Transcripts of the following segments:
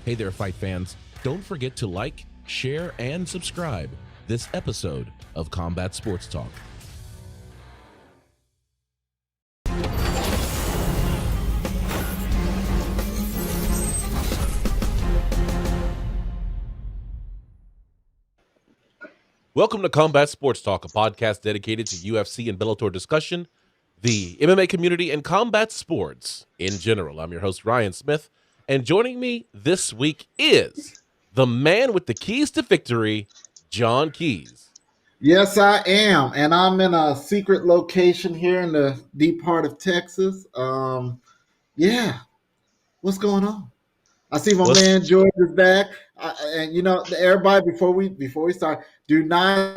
Hey there, fight fans. Don't forget to like, share, and subscribe this episode of Combat Sports Talk. Welcome to Combat Sports Talk, a podcast dedicated to UFC and Bellator discussion, the MMA community, and combat sports in general. I'm your host, Ryan Smith, and joining me this week is the man with the keys to victory, John Keys. Yes, I am, and I'm in a secret location here in the deep heart of Texas. Yeah, what's going on? I see my man George is back, and you know, everybody. Before we start, do not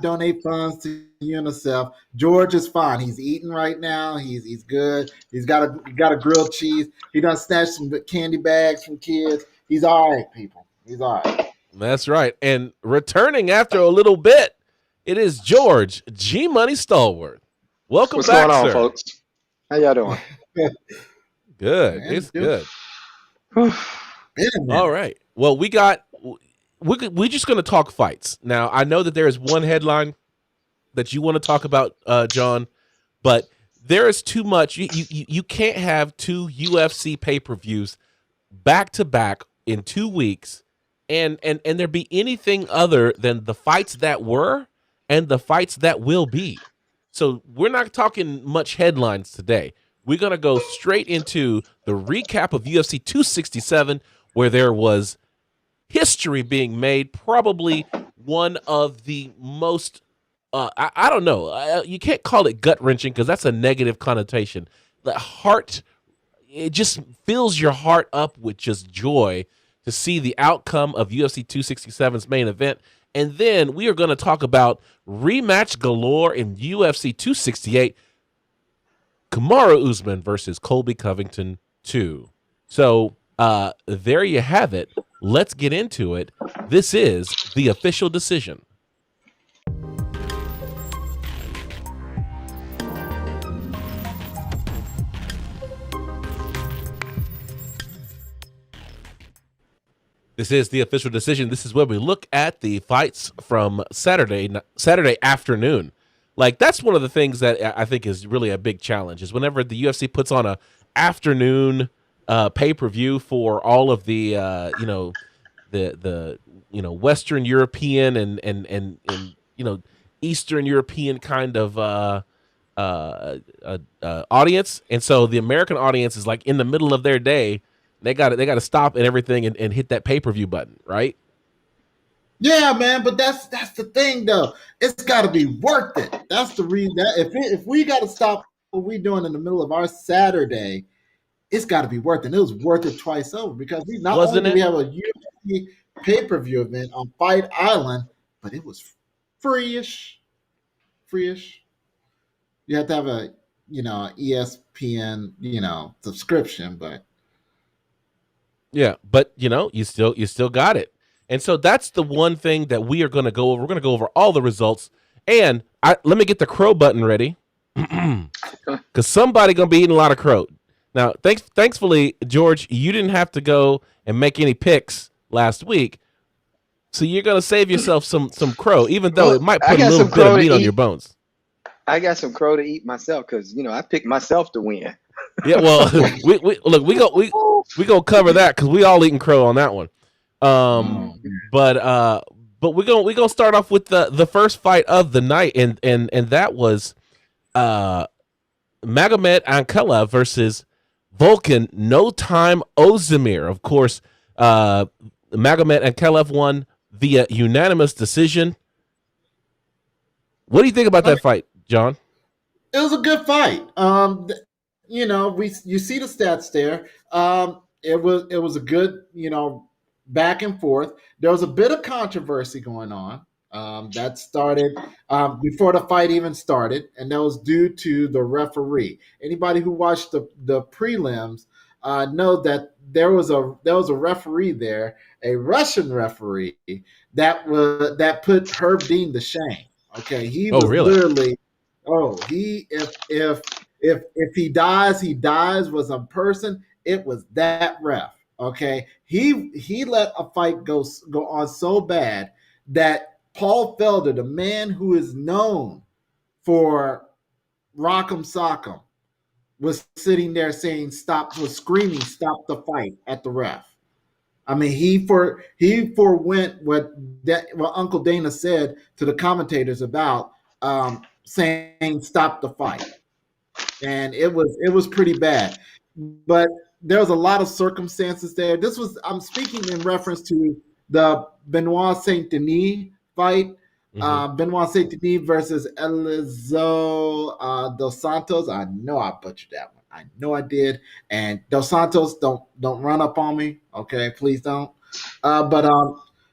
donate funds to UNICEF. George is fine. He's eating right now. He's good. He's got a grilled cheese. He done snatched some candy bags from kids. He's all right, people. He's all right. That's right. And returning after a little bit, it is George G Money Stallworth. Welcome What's back, going on, sir. folks? How y'all doing? Good. Man, it's good. Yeah, All right. Well, we're just going to talk fights. Now, I know that there is one headline that you want to talk about, John, but there is too much. You can't have two UFC pay-per-views back-to-back in 2 weeks and there be anything other than the fights that were and the fights that will be. So we're not talking much headlines today. We're going to go straight into the recap of UFC 267, where there was history being made, probably one of the most, I don't know, you can't call it gut-wrenching because that's a negative connotation. It just fills your heart up with just joy to see the outcome of UFC 267's main event. And then we are going to talk about rematch galore in UFC 268, Kamaru Usman versus Colby Covington 2. So there you have it. Let's get into it. This is the official decision. This is the official decision. This is where we look at the fights from Saturday afternoon. Like, that's one of the things that I think is really a big challenge is whenever the UFC puts on a afternoon pay-per-view for all of the the Western European and Eastern European kind of audience, and so the American audience is like in the middle of their day. They got to stop and everything and hit that pay-per-view button, right? Yeah, man, but that's the thing though. It's got to be worth it. That's the reason. If we got to stop what we're doing in the middle of our Saturday, it's got to be worth it. And it was worth it twice over because we have a UFC pay-per-view event on Fight Island, but it was free-ish. You have to have a ESPN subscription, but yeah, but you still got it. And so that's the one thing that we are going to go over. We're going to go over all the results. And let me get the crow button ready because somebody going to be eating a lot of crow. Now, thankfully, George, you didn't have to go and make any picks last week. So you're going to save yourself some crow, even though it might put a little bit of meat on your bones. I got some crow to eat myself because, I picked myself to win. Yeah, well, we go cover that because we all eating crow on that one. But we're gonna start off with the first fight of the night, and that was Magomed Ankalaev versus Volkan No Time Ozdemir. Of course, Magomed Ankalaev won via unanimous decision. What do you think about that fight, John? It was a good fight. You see the stats there. It was a good, back and forth. There was a bit of controversy going on that started before the fight even started, and that was due to the referee. Anybody who watched the prelims know that there was a referee there, a Russian referee that put Herb Dean to shame. Okay, he was literally. If he dies, he dies was a person. It was that ref. Okay, he let a fight go on so bad that Paul Felder, the man who is known for Rock'em Sock'em, was sitting there saying was screaming stop the fight at the ref. I mean, he forwent what Uncle Dana said to the commentators about saying stop the fight, and it was pretty bad. But there was a lot of circumstances there. I'm speaking in reference to the Benoit Saint Denis fight. Benoit Saint Denis versus Elizo dos Santos. I know I butchered that one. I know I did. And dos Santos, don't run up on me. Okay, please don't. But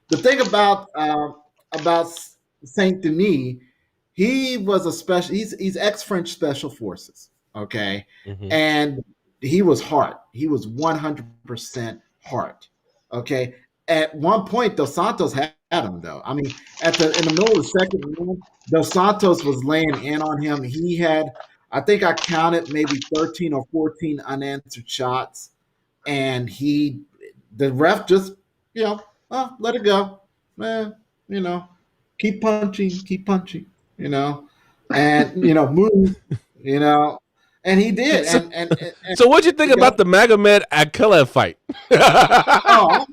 the thing about Saint Denis, he was a special. He's ex-French special forces. Okay, and he was hard. He was 100% hard. Okay. At one point, Dos Santos had him though. I mean, in the middle of the second round, Dos Santos was laying in on him. He had, I think I counted maybe 13 or 14 unanswered shots, and the ref just, let it go, man. Keep punching, and move, and he did. So what'd you think about the Magomed Ankalaev fight? Oh,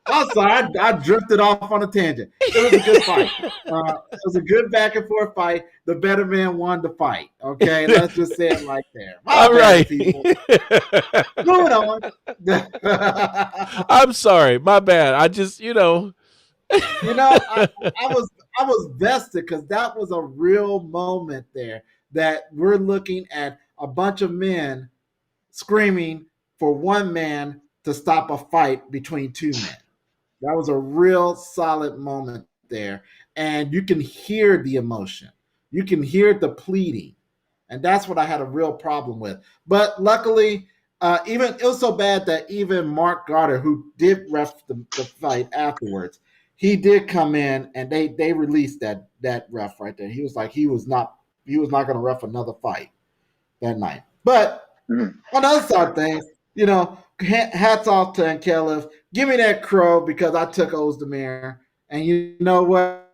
I'm sorry. I drifted off on a tangent. It was a good fight. It was a good back and forth fight. The better man won the fight. Okay, let's just say it like there. All right, people. Moving on. I'm sorry, my bad. I just, I was vested because that was a real moment there that we're looking at a bunch of men screaming for one man to stop a fight between two men. That was a real solid moment there. And you can hear the emotion. You can hear the pleading. And that's what I had a real problem with. But luckily, it was so bad that even Mark Goddard, who did ref the fight afterwards, he did come in and they released that ref right there. He was like, he was not going to ref another fight that night. But on the other side of things, hats off to Ankalaev. Give me that crow because I took Ozdemir. And you know what?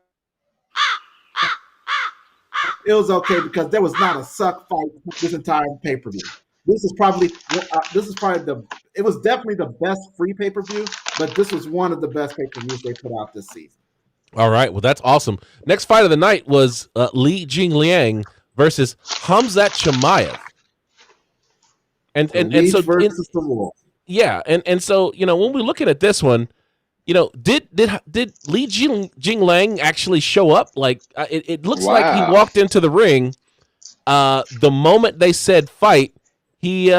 It was okay because there was not a suck fight this entire pay-per-view. It was definitely the best free pay-per-view, but this was one of the best pay-per-views they put out this season. All right, well, that's awesome. Next fight of the night was Jin Liang versus Hamza Chamiah. And so versus the Wolf. Yeah, and so when we're looking at this one, did Jin Liang actually show up? Like it looks like he walked into the ring. The moment they said fight, he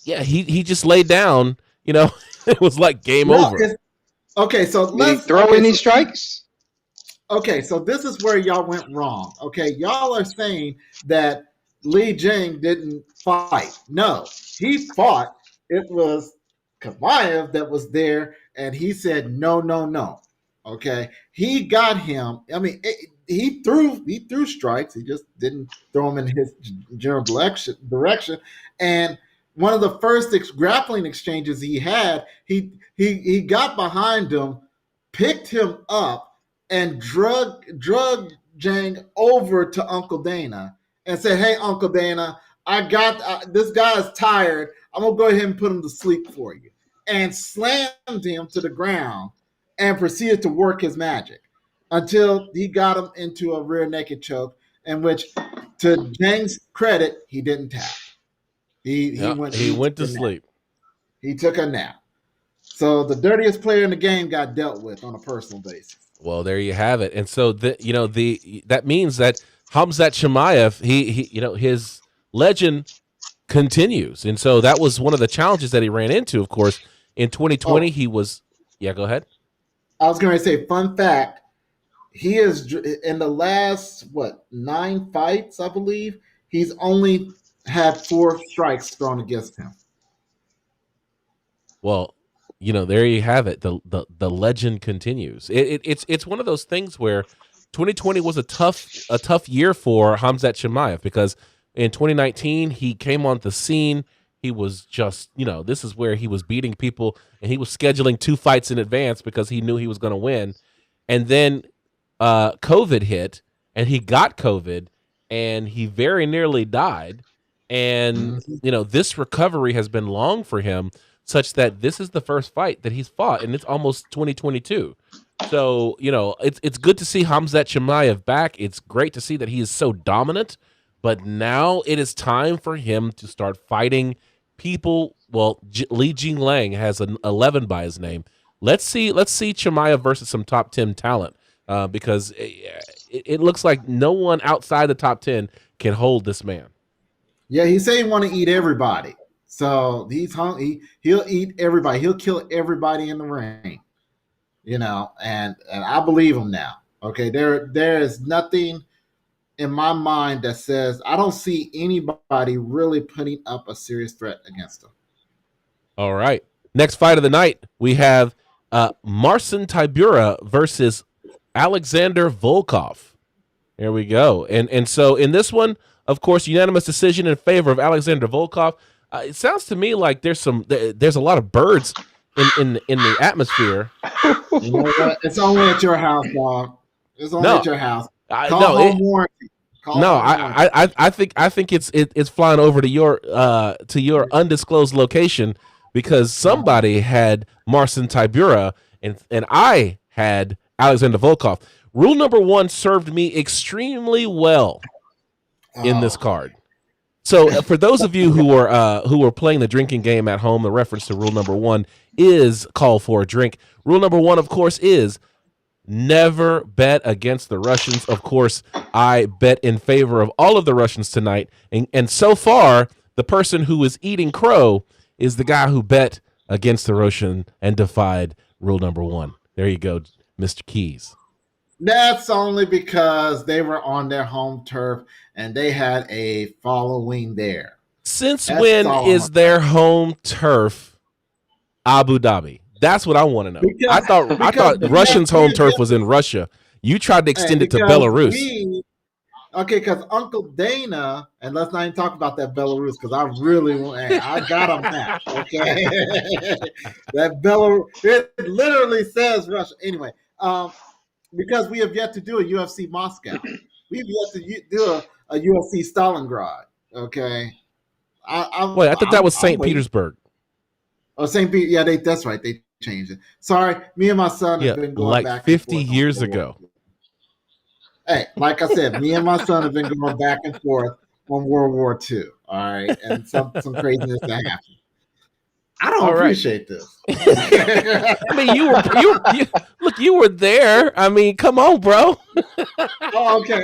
just laid down. It was like game over. Okay, so let's throw any strikes. Okay, so this is where y'all went wrong. Okay, y'all are saying that Li Jing didn't fight. No, he fought. It was Chimaev that was there, and he said no. Okay, he got him. I mean, he threw strikes. He just didn't throw them in his general direction. And one of the first grappling exchanges he had, he got behind him, picked him up, and drug Jang over to Uncle Dana and said, "Hey, Uncle Dana, I got this guy is tired. I'm gonna go ahead and put him to sleep for you," and slammed him to the ground and proceeded to work his magic until he got him into a rear naked choke, in which, to Jang's credit, he didn't tap. He went to sleep. He took a nap. So the dirtiest player in the game got dealt with on a personal basis. Well, there you have it. And so that means that Hamza Chamiah, his legend continues. And so that was one of the challenges that he ran into, of course. In 2020, he was go ahead. I was going to say, fun fact, he is in the last 9 fights, I believe, he's only had 4 strikes thrown against him. Well, there you have it. The legend continues. It's one of those things where 2020 was a tough year for Hamza Chamiah because in 2019 he came on the scene. he was just, this is where he was beating people, and he was scheduling 2 fights in advance because he knew he was going to win. And then COVID hit, and he got COVID, and he very nearly died. And, this recovery has been long for him, such that this is the first fight that he's fought, and it's almost 2022. So, it's good to see Hamza Chamiah back. It's great to see that he is so dominant, but now it is time for him to start fighting people. Well, Jin Liang has an 11 by his name. Let's see Chamiah versus some top 10 talent, because it looks like no one outside the top 10 can hold this man. Yeah, he said he want to eat everybody. So he's hungry. He'll eat everybody. He'll kill everybody in the ring. And I believe him now. Okay, there is nothing in my mind that says I don't see anybody really putting up a serious threat against him. All right. Next fight of the night, we have Marcin Tibura versus Alexander Volkov. Here we go. And so in this one, of course, unanimous decision in favor of Alexander Volkov. It sounds to me like there's a lot of birds in the atmosphere. You know what? It's only at your house, dog. It's only at your house. I think it's flying over to your undisclosed location, because somebody had Marcin Tibura and I had Alexander Volkov. Rule number 1 served me extremely well in this card. So for those of you who are playing the drinking game at home, the reference to rule number 1 is call for a drink. Rule number 1, of course, is never bet against the Russians. Of course, I bet in favor of all of the Russians tonight. And so far, the person who is eating crow is the guy who bet against the Russian and defied rule number 1. There you go, Mr. Keys. That's only because they were on their home turf and they had a following there. Since when is their home turf Abu Dhabi? That's what I want to know. I thought Russians' home turf was in Russia. You tried to extend it to Belarus. Because Uncle Dana, and let's not even talk about that Belarus, because I really want. I got him now. Okay, that Belarus, it literally says Russia. Anyway, because we have yet to do a UFC Moscow, we've yet to do a UFC Stalingrad. Okay, I thought that was St. Petersburg. Oh, St. Pete. Yeah, that's right. They changed it. Sorry, me and my son have been going like back 50 years ago. Hey, like I said, me and my son have been going back and forth on World War II. All right, and some craziness that happened. I don't appreciate this. I mean, you were there. I mean, come on, bro. Oh, okay.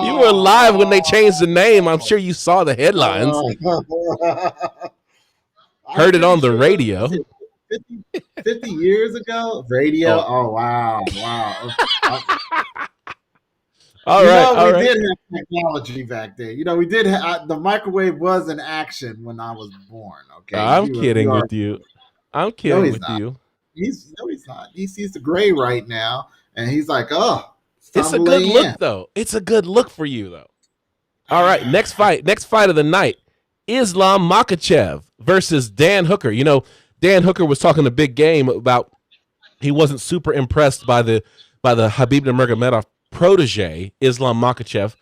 You were live when they changed the name. I'm sure you saw the headlines. Heard it on the radio. 50 years ago? Radio? Oh wow. All right. We did have technology back then. We did have the microwave was in action when I was born. Okay, I'm kidding with you. I'm kidding with you. He's not. He sees the gray right now, and he's like, "Oh, it's a good look, though. It's a good look for you, though." All right, next fight of the night: Islam Makachev versus Dan Hooker. Dan Hooker was talking a big game about he wasn't super impressed by the Khabib Nurmagomedov protege, Islam Makachev.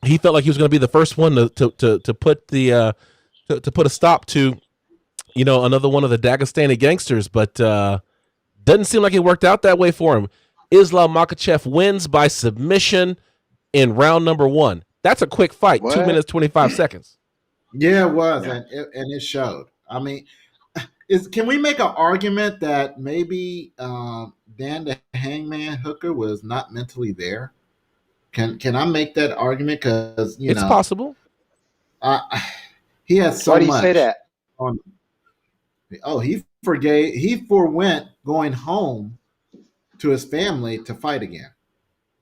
He felt like he was going to be the first one to put a stop to, another one of the Dagestani gangsters, but doesn't seem like it worked out that way for him. Islam Makachev wins by submission in round number 1. That's a quick fight, 2 minutes 25 seconds. Yeah, it was, and it showed. I mean, can we make an argument that maybe Dan the Hangman Hooker was not mentally there? Can I make that argument? Because it's possible. He has so much. Why do you say that? He forwent going home to his family to fight again.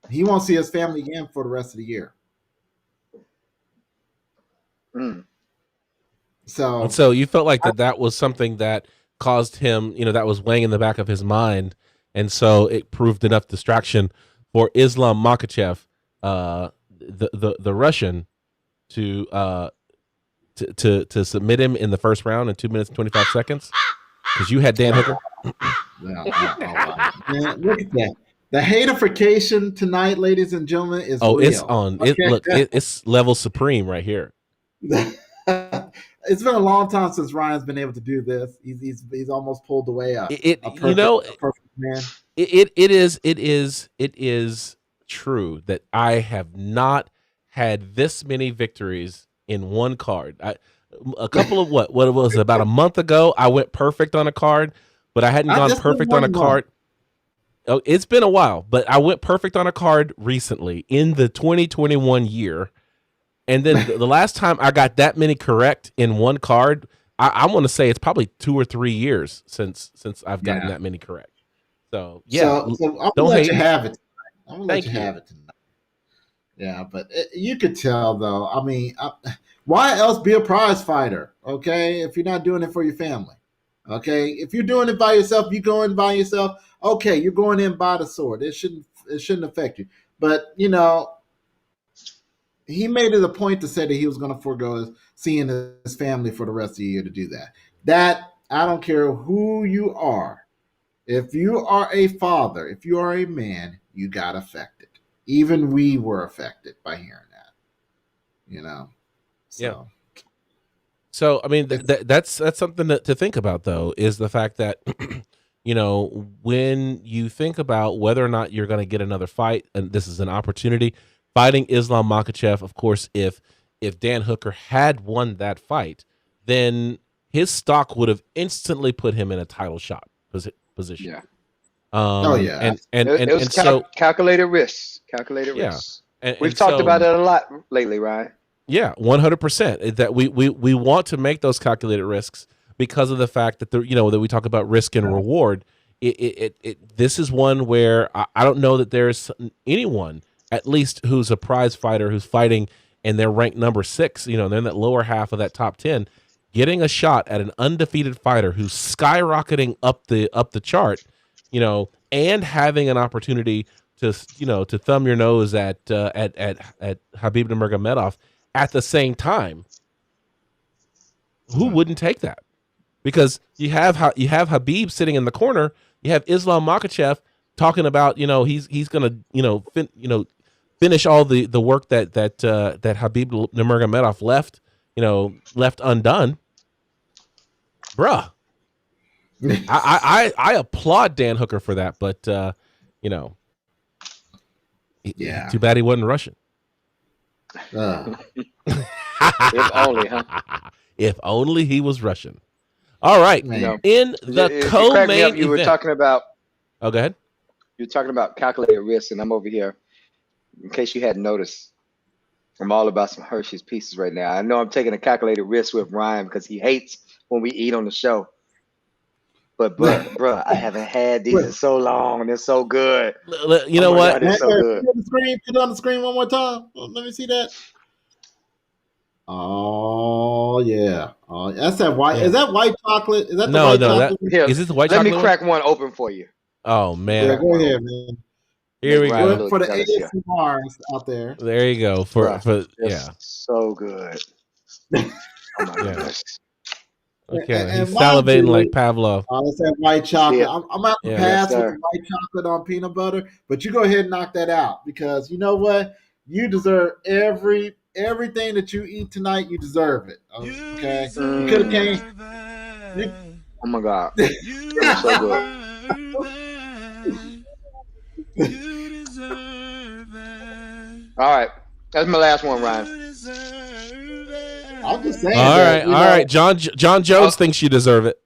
He won't see his family again for the rest of the year. So you felt like that was something that caused him, that was weighing in the back of his mind, and so it proved enough distraction for Islam Makachev, the Russian, to to submit him in the first round in 2 minutes and 25 seconds? Because you had Dan Hooker. Man, look at that. The haterification tonight, ladies and gentlemen, is real. It's on. Okay? It's level supreme right here. It's been a long time since Ryan's been able to do this. He's almost pulled away a perfect man. It is true that I have not had this many victories in one card. A couple of what it was about a month ago, I went perfect on a card, but I hadn't gone perfect on a card. Oh, it's been a while, but I went perfect on a card recently in the 2021 year. And then the last time I got that many correct in one card, I want to say it's probably 2 or 3 years since I've gotten that many correct. So yeah, so I'm gonna let you have it. I'm gonna let you have it tonight. Yeah, but you could tell though. I mean, why else be a prize fighter? Okay, if you're not doing it for your family. Okay, if you're doing it by yourself, you go in by yourself. Okay, you're going in by the sword. It shouldn't affect you. But you know, he made it a point to say that he was going to forego seeing his family for the rest of the year to do that. That I don't care who you are. If you are a father, if you are a man, you got affected. Even we were affected by hearing that. You know. So. Yeah. So I mean, that's something to think about, though, is the fact that you know, when you think about whether or not you're going to get another fight, and this is an opportunity, fighting Islam Makachev, of course, if Dan Hooker had won that fight, then his stock would have instantly put him in a title shot position. Yeah. And it was so calculated risks. Calculated risks. We've talked about it a lot lately, right? Yeah, 100%. That we want to make those calculated risks because of the fact that that we talk about risk and reward. This is one where I don't know that there's anyone, at least who's a prize fighter, who's fighting and they're ranked number 6. You know, they're in that lower half of that top 10, getting a shot at an undefeated fighter who's skyrocketing up the chart. You know, and having an opportunity to thumb your nose at Khabib Nurmagomedov at the same time. Who wouldn't take that? Because you have Khabib sitting in the corner, you have Islam Makachev talking about he's gonna finish all the work that Khabib Nurmagomedov left undone, bruh. I applaud Dan Hooker for that, but yeah, too bad he wasn't Russian. If only, huh? If only he was Russian. All right, in the co-main event, you were talking about. Oh, go ahead. You're talking about calculated risk, and I'm over here. In case you hadn't noticed, I'm all about some Hershey's Pieces right now. I know I'm taking a calculated risk with Ryan because he hates when we eat on the show. But bro, I haven't had these in so long, and they're so good. You know what? God, they're so good. Put it on the screen one more time. Let me see that. Oh yeah. Oh, that's that white. Yeah. Is that white chocolate? Is that the white chocolate? Is this the white chocolate? Let me crack one open for you. Oh man. Yeah, go ahead, man. Here we go. For the ASMRs out there. There you go. For so good. Oh my goodness. Okay, he's salivating like Pavlov. It's that white chocolate. I'm out to pass with the white chocolate on peanut butter, but you go ahead and knock that out because you know what? You deserve everything that you eat tonight. You deserve it. Okay, you could have came. Oh my God, it's so good. All right, that's my last one, Ryan. I'm just saying. All right. John Jones thinks you deserve it.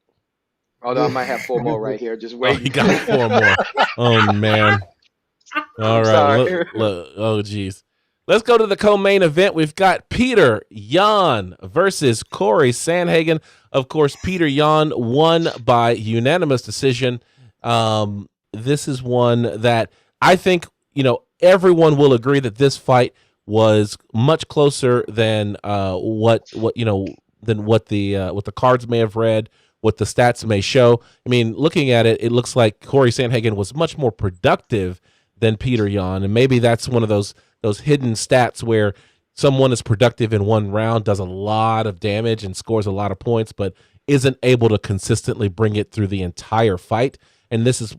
Although I might have 4 more right here. Just wait. Oh, you got 4 more. Oh man. All right. Oh geez. Let's go to the co-main event. We've got Peter Yan versus Corey San Hagen. Of course, Peter Yan won by unanimous decision. This is one that I think everyone will agree that this fight was much closer than what the cards may have read, what the stats may show. I mean, looking at it, it looks like Corey San Hagen was much more productive than Peter Yan, and maybe that's one of those hidden stats where someone is productive in one round, does a lot of damage and scores a lot of points, but isn't able to consistently bring it through the entire fight. And this is,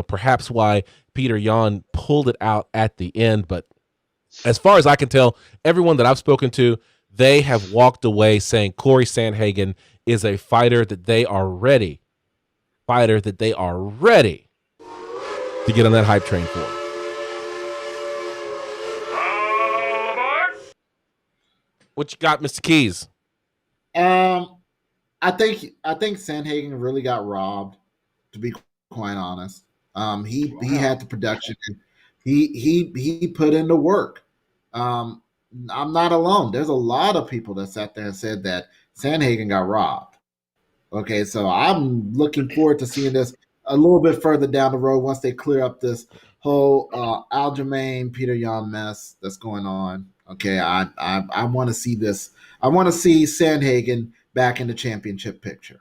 perhaps why Peter Yan pulled it out at the end. But as far as I can tell, everyone that I've spoken to, they have walked away saying Corey San Hagen is a fighter that they are ready to get on that hype train for. What you got, Mr. Keys? I think San Hagen really got robbed, to be quite honest. He had the production. He put in the work. I'm not alone. There's a lot of people that sat there and said that San Hagen got robbed. Okay, so I'm looking forward to seeing this a little bit further down the road once they clear up this whole Aljamain Peter Yan mess that's going on. Okay, I want to see this. I want to see San Hagen back in the championship picture.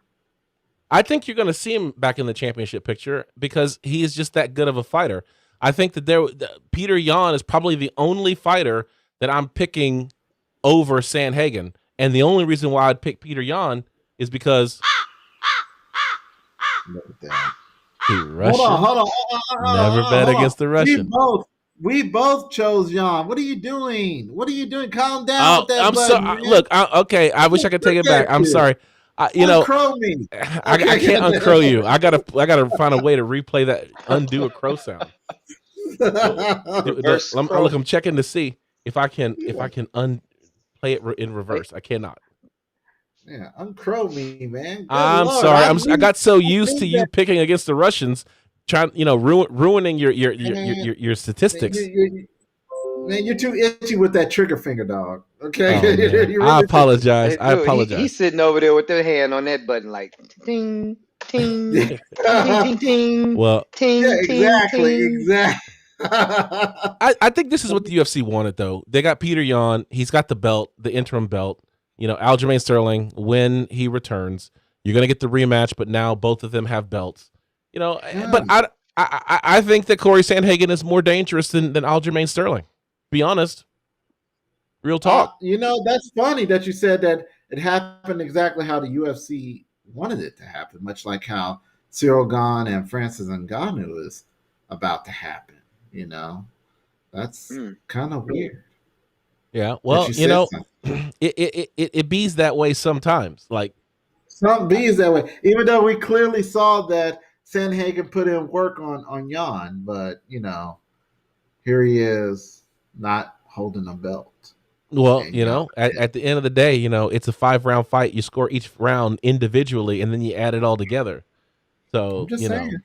I think you're going to see him back in the championship picture because he is just that good of a fighter. I think that Peter Yan is probably the only fighter that I'm picking over San Hagen, and the only reason why I'd pick Peter Yan is because he Russian. Hold on. Never bet against the Russian. We both chose Yan. What are you doing? Calm down with that. I'm sorry. Look, okay. I wish I could take it back. I'm sorry. Uncrow me. I can't uncrow you. I gotta find a way to replay that, undo a crow sound. I'm checking to see if I can play it in reverse. I cannot. Yeah, uncrow me, man. Good I'm Lord. sorry. I got so used to you picking against the Russians, trying, ruining your statistics. Man, you're too itchy with that trigger finger, dog. Okay, I apologize. Hey, I apologize. He's sitting over there with their hand on that button, like ting, ting, ting, ting, ting. Well, ting, yeah, exactly, ting. exactly. I think this is what the UFC wanted, though. They got Peter Yan. He's got the belt, the interim belt. Aljamain Sterling, when he returns, you're going to get the rematch, but now both of them have belts. But I think that Corey San Hagen is more dangerous than Aljamain Sterling. Be honest. Real talk. That's funny that you said that it happened exactly how the UFC wanted it to happen, much like how Cyril Gane and Francis Ngannou is about to happen. That's kind of weird. Yeah, well, it bees that way sometimes. Like some bees that way. Even though we clearly saw that San Hagen put in work on Yan, but here he is not holding a belt. Well, at the end of the day, it's a 5-round fight. You score each round individually, and then you add it all together. So I'm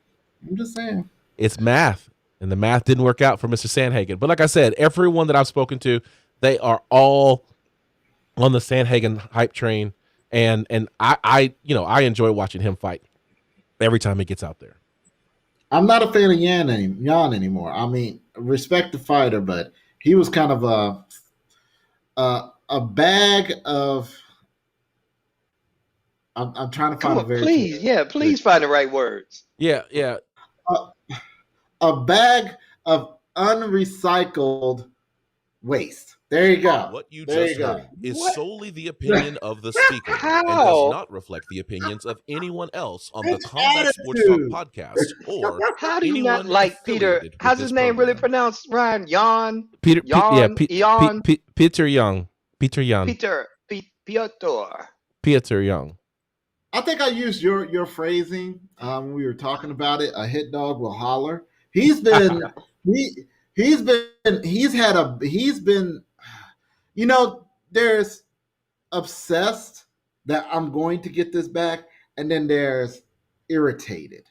just saying. It's math, and the math didn't work out for Mr. San Hagen. But like I said, everyone that I've spoken to, they are all on the San Hagen hype train, and I enjoy watching him fight every time he gets out there. I'm not a fan of Yan anymore. I mean, respect the fighter, but he was kind of a bag of. I'm trying to find a very please find the right words. Yeah. A bag of unrecycled waste. There you go. What you just heard is solely the opinion of the speaker and does not reflect the opinions of anyone else on the Combat Sports Talk podcast or how do you anyone not like Peter? affiliated with How's this his name program. really pronounced, Ryan? Yan? Peter Yan? Yan? Peter Young. Peter Young. Piotr. Young. I think I used your phrasing when we were talking about it. A hit dog will holler. He's been there's obsessed that I'm going to get this back, and then there's irritated.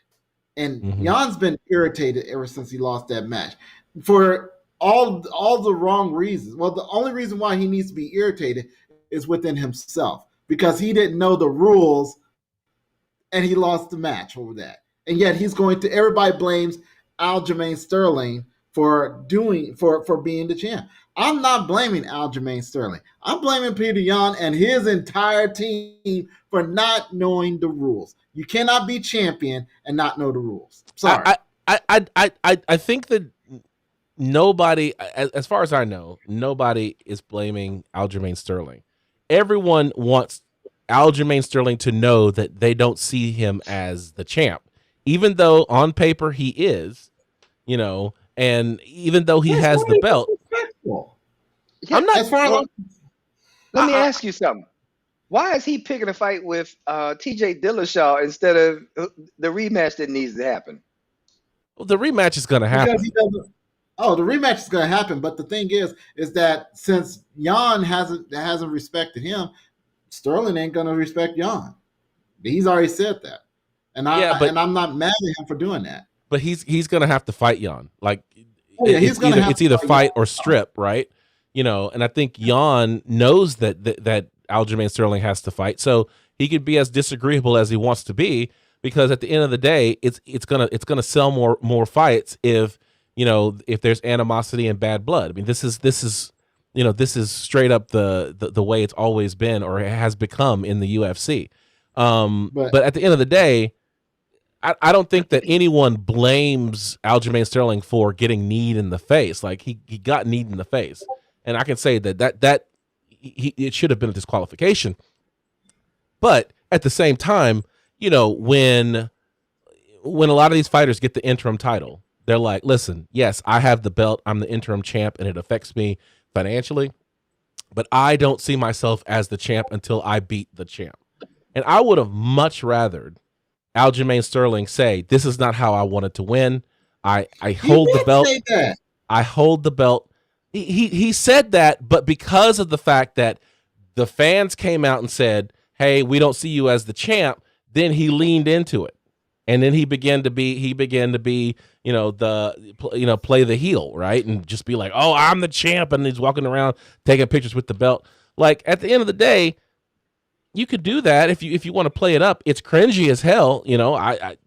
And Jan's been irritated ever since he lost that match for all the wrong reasons. Well, the only reason why he needs to be irritated is within himself because he didn't know the rules and he lost the match over that. And yet everybody blames Aljamain Sterling for being the champ. I'm not blaming Aljamain Sterling. I'm blaming Peter Yan and his entire team for not knowing the rules. You cannot be champion and not know the rules. Sorry. I think that nobody, as far as I know, nobody is blaming Aljamain Sterling. Everyone wants Aljamain Sterling to know that they don't see him as the champ, even though on paper he is, and even though he has the belt. Yeah, I'm not. Let me ask you something. Why is he picking a fight with T.J. Dillashaw instead of the rematch that needs to happen? Well, the rematch is going to happen. The rematch is going to happen. But the thing is that since Jan hasn't respected him, Sterling ain't going to respect Jan. He's already said that, and I'm not mad at him for doing that. But he's going to have to fight Jan. Like, it's either fight or strip, right? And I think Jan knows that Aljamain Sterling has to fight, so he could be as disagreeable as he wants to be, because at the end of the day, it's gonna sell more fights if there's animosity and bad blood. I mean, this is straight up the way it's always been, or it has become in the UFC. But at the end of the day, I don't think that anyone blames Aljamain Sterling for getting kneed in the face. Like, he got kneed in the face, and I can say that it should have been a disqualification. But at the same time, when a lot of these fighters get the interim title, they're like, listen, yes, I have the belt, I'm the interim champ, and it affects me financially, but I don't see myself as the champ until I beat the champ. And I would have much rather Aljamain Sterling say, this is not how I wanted to win. I hold the belt. I hold the belt. He said that, but because of the fact that the fans came out and said, hey, we don't see you as the champ, then he leaned into it. And then he began to be, play the heel, right? And just be like, oh, I'm the champ. And he's walking around taking pictures with the belt. Like, at the end of the day, you could do that if you want to play it up. It's cringy as hell,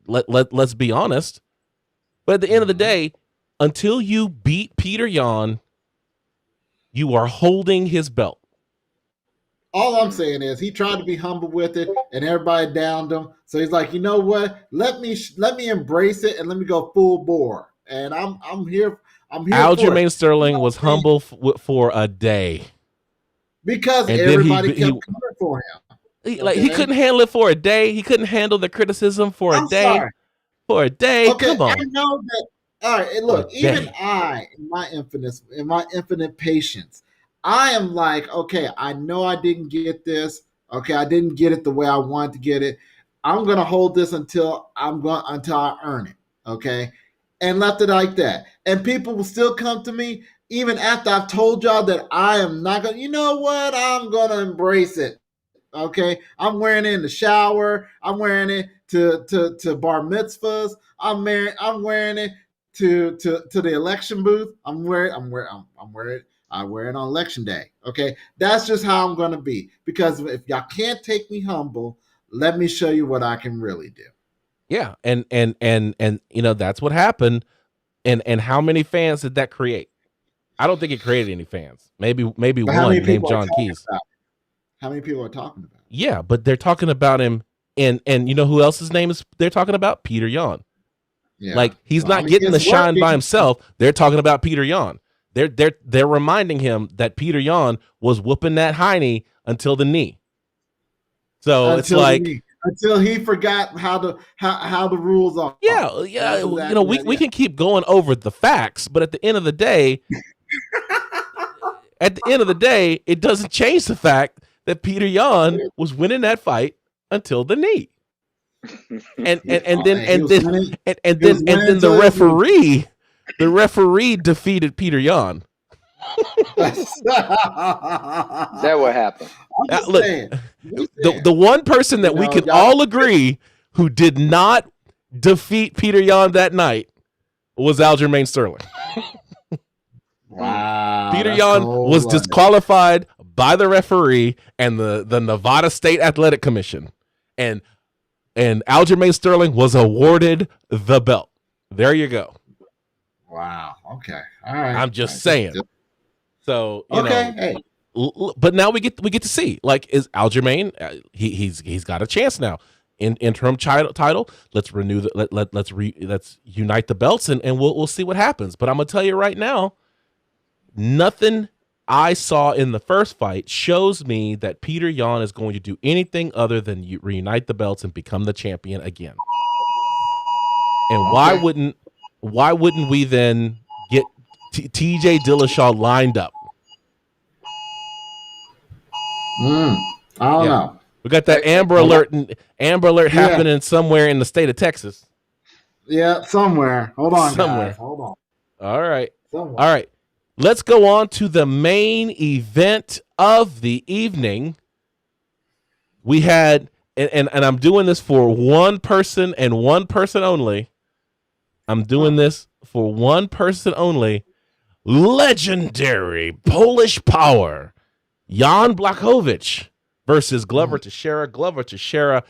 let's be honest. But at the end of the day, until you beat Peter Yan, you are holding his belt. All I'm saying is he tried to be humble with it, and everybody downed him. So he's like, you know what? Let me embrace it and let me go full bore. And I'm here. Aljamain Sterling was humble for a day because everybody kept coming for him. He couldn't handle it for a day. He couldn't handle the criticism for a day. Sorry. For a day, okay, come on. I know that. All right, look, even I, in my infinite patience, I am like, okay, I know I didn't get this. Okay, I didn't get it the way I wanted to get it. I'm gonna hold this until I earn it. Okay, and left it like that. And people will still come to me even after I've told y'all that I am not gonna. You know what? I'm gonna embrace it. Okay, I'm wearing it in the shower. I'm wearing it to bar mitzvahs. I'm wearing it to the election booth. I wear it on election day. Okay, that's just how I'm gonna be. Because if y'all can't take me humble, let me show you what I can really do. Yeah, and that's what happened. And how many fans did that create? I don't think it created any fans. Maybe one named John Keys. How many people are talking about it? Yeah, but they're talking about him, and you know who else's name is they're talking about? Peter Yan. Yeah. Like, he's not getting the shine by himself. They're talking about Peter Yan. They're reminding him that Peter Yan was whooping that hiney until the knee. So it's like until he forgot how the rules are. Yeah. We can keep going over the facts, but at the end of the day, it doesn't change the fact that Peter Yan was winning that fight until the knee. And then the referee defeated Peter Yan. Is that what happened? Look, the one person that we can all agree who did not defeat Peter Yan that night was Aljamain Sterling. Wow. Peter Yan was disqualified by the referee and the Nevada State Athletic Commission. And Aljamain Sterling was awarded the belt. There you go. Wow. Okay. All right. I'm just saying. So, you know, hey. But now we get to see, like, is Aljamain, he's got a chance now. interim title. Let's renew let's unite the belts and we'll see what happens. But I'm gonna tell you right now, nothing I saw in the first fight shows me that Peter Yan is going to do anything other than reunite the belts and become the champion again. And why wouldn't we then get TJ Dillashaw lined up? I don't know. We got that Amber Alert happening somewhere in the state of Texas. Yeah, somewhere. Hold on, guys. Hold on. All right. Somewhere. All right. Let's go on to the main event of the evening. We had, and I'm doing this for one person and one person only. I'm doing this for one person only. Legendary Polish power, Jan Blachowicz versus Glover Teixeira. Glover Teixeira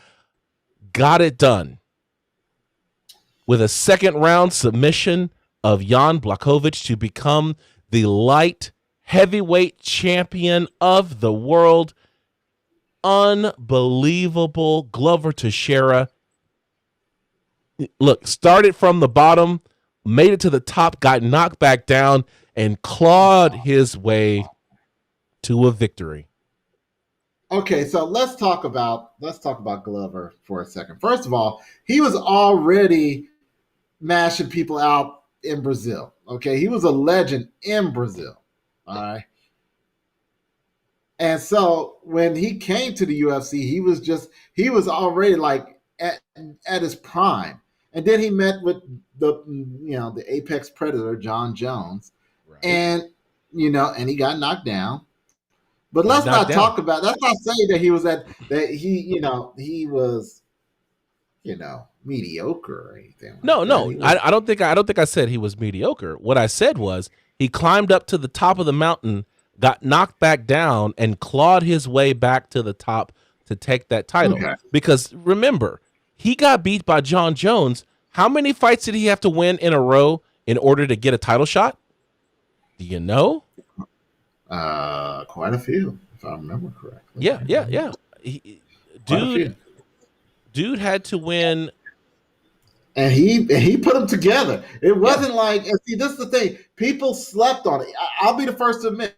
got it done with a second round submission of Jan Blachowicz to become the light heavyweight champion of the world. Unbelievable. Glover Teixeira, look, started from the bottom, made it to the top, got knocked back down, and clawed his way to a victory. Okay, so let's talk about Glover for a second. First of all, he was already mashing people out in Brazil. Okay, he was a legend in Brazil. All right. And so when he came to the UFC, he was already like at his prime. And then he met with the apex predator, John Jones. Right. And he got knocked down. But let's not talk about, let's not say that he was he was mediocre or anything. No. I don't think I said he was mediocre. What I said was he climbed up to the top of the mountain, got knocked back down, and clawed his way back to the top to take that title. Okay. Because remember, he got beat by John Jones. How many fights did he have to win in a row in order to get a title shot? Do you know? Quite a few, if I remember correctly. Yeah. Dude had to win. And he put them together. It wasn't like, and see, this is the thing. People slept on it. I'll be the first to admit,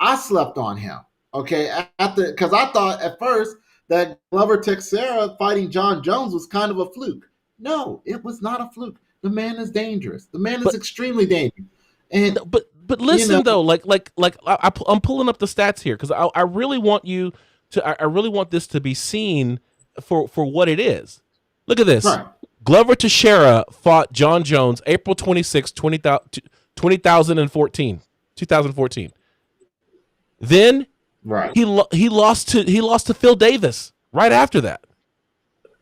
I slept on him. Okay, because I thought at first that Glover Teixeira fighting John Jones was kind of a fluke. No, it was not a fluke. The man is dangerous. The man is extremely dangerous. And but listen though, I'm pulling up the stats here because I really want you to. I really want this to be seen for what it is. Look at this. Right. Glover Teixeira fought John Jones April 26, 2014. Then he lost to Phil Davis right after that.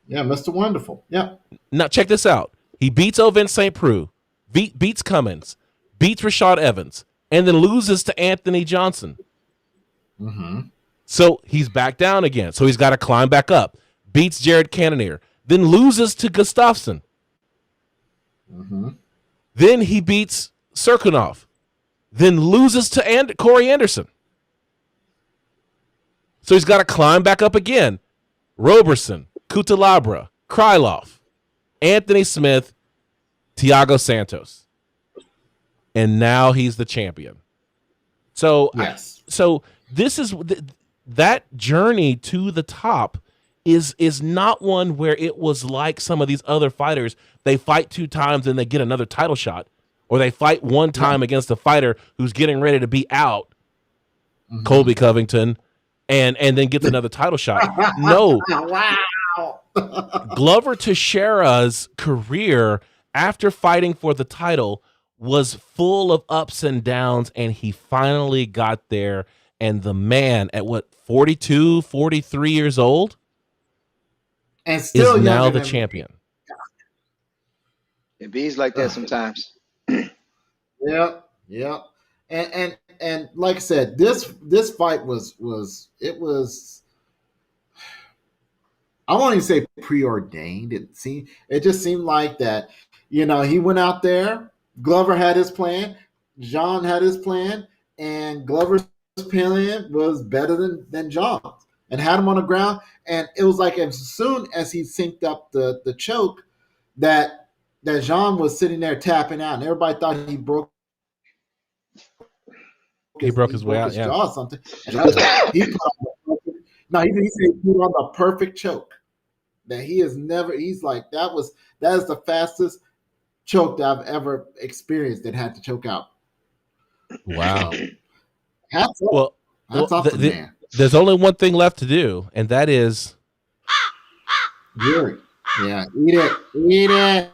Yeah, Mr. Wonderful. Yeah. Now check this out. He beats Ovince St. Preux, beats Cummins, beats Rashad Evans, and then loses to Anthony Johnson. Mm-hmm. So he's back down again. So he's got to climb back up. Beats Jared Cannonier. Then loses to Gustafsson. Mm-hmm. Then he beats Serkinov. Then loses to Corey Anderson. So he's got to climb back up again. Roberson, Kutalabra, Krylov, Anthony Smith, Thiago Santos. And now he's the champion. So, yes. This is that journey to the top is not one where it was like some of these other fighters. They fight 2 times and they get another title shot, or they fight 1 time against a fighter who's getting ready to be out, Colby Covington, and then gets another title shot. No. Wow. Glover Teixeira's career after fighting for the title was full of ups and downs, and he finally got there. And the man at 42, 43 years old, and still is now the champion. It bees like that sometimes. Yeah. And like I said, this fight was I won't even say preordained. It just seemed like that, he went out there, Glover had his plan, John had his plan, and Glover's plan was better than John's. and had him on the ground. And it was like as soon as he synced up the choke, that Jan was sitting there tapping out, and everybody thought he broke. He broke his way out, yeah. Jaw or something. And he put on he said he put on the perfect choke. That he has never. He's like that is the fastest choke that I've ever experienced that had to choke out. Wow. Hats off. Hats off to the man. There's only one thing left to do, and that is yeah, eat it.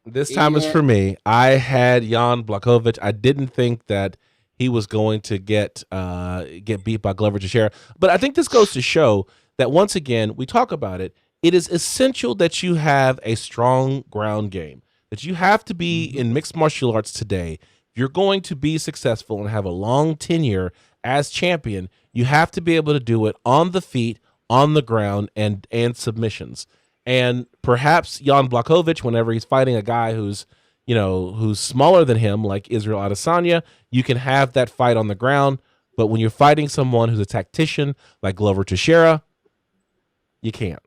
This time is for me. I had Jan Blachowicz. I didn't think that he was going to get beat by Glover Teixeira, but I think this goes to show that once again we talk about it. It is essential that you have a strong ground game. That you have to be in mixed martial arts today. If you're going to be successful and have a long tenure as champion, you have to be able to do it on the feet, on the ground, and submissions. And perhaps Jan Blachowicz, whenever he's fighting a guy who's smaller than him, like Israel Adesanya, you can have that fight on the ground. But when you're fighting someone who's a tactician like Glover Teixeira, you can't.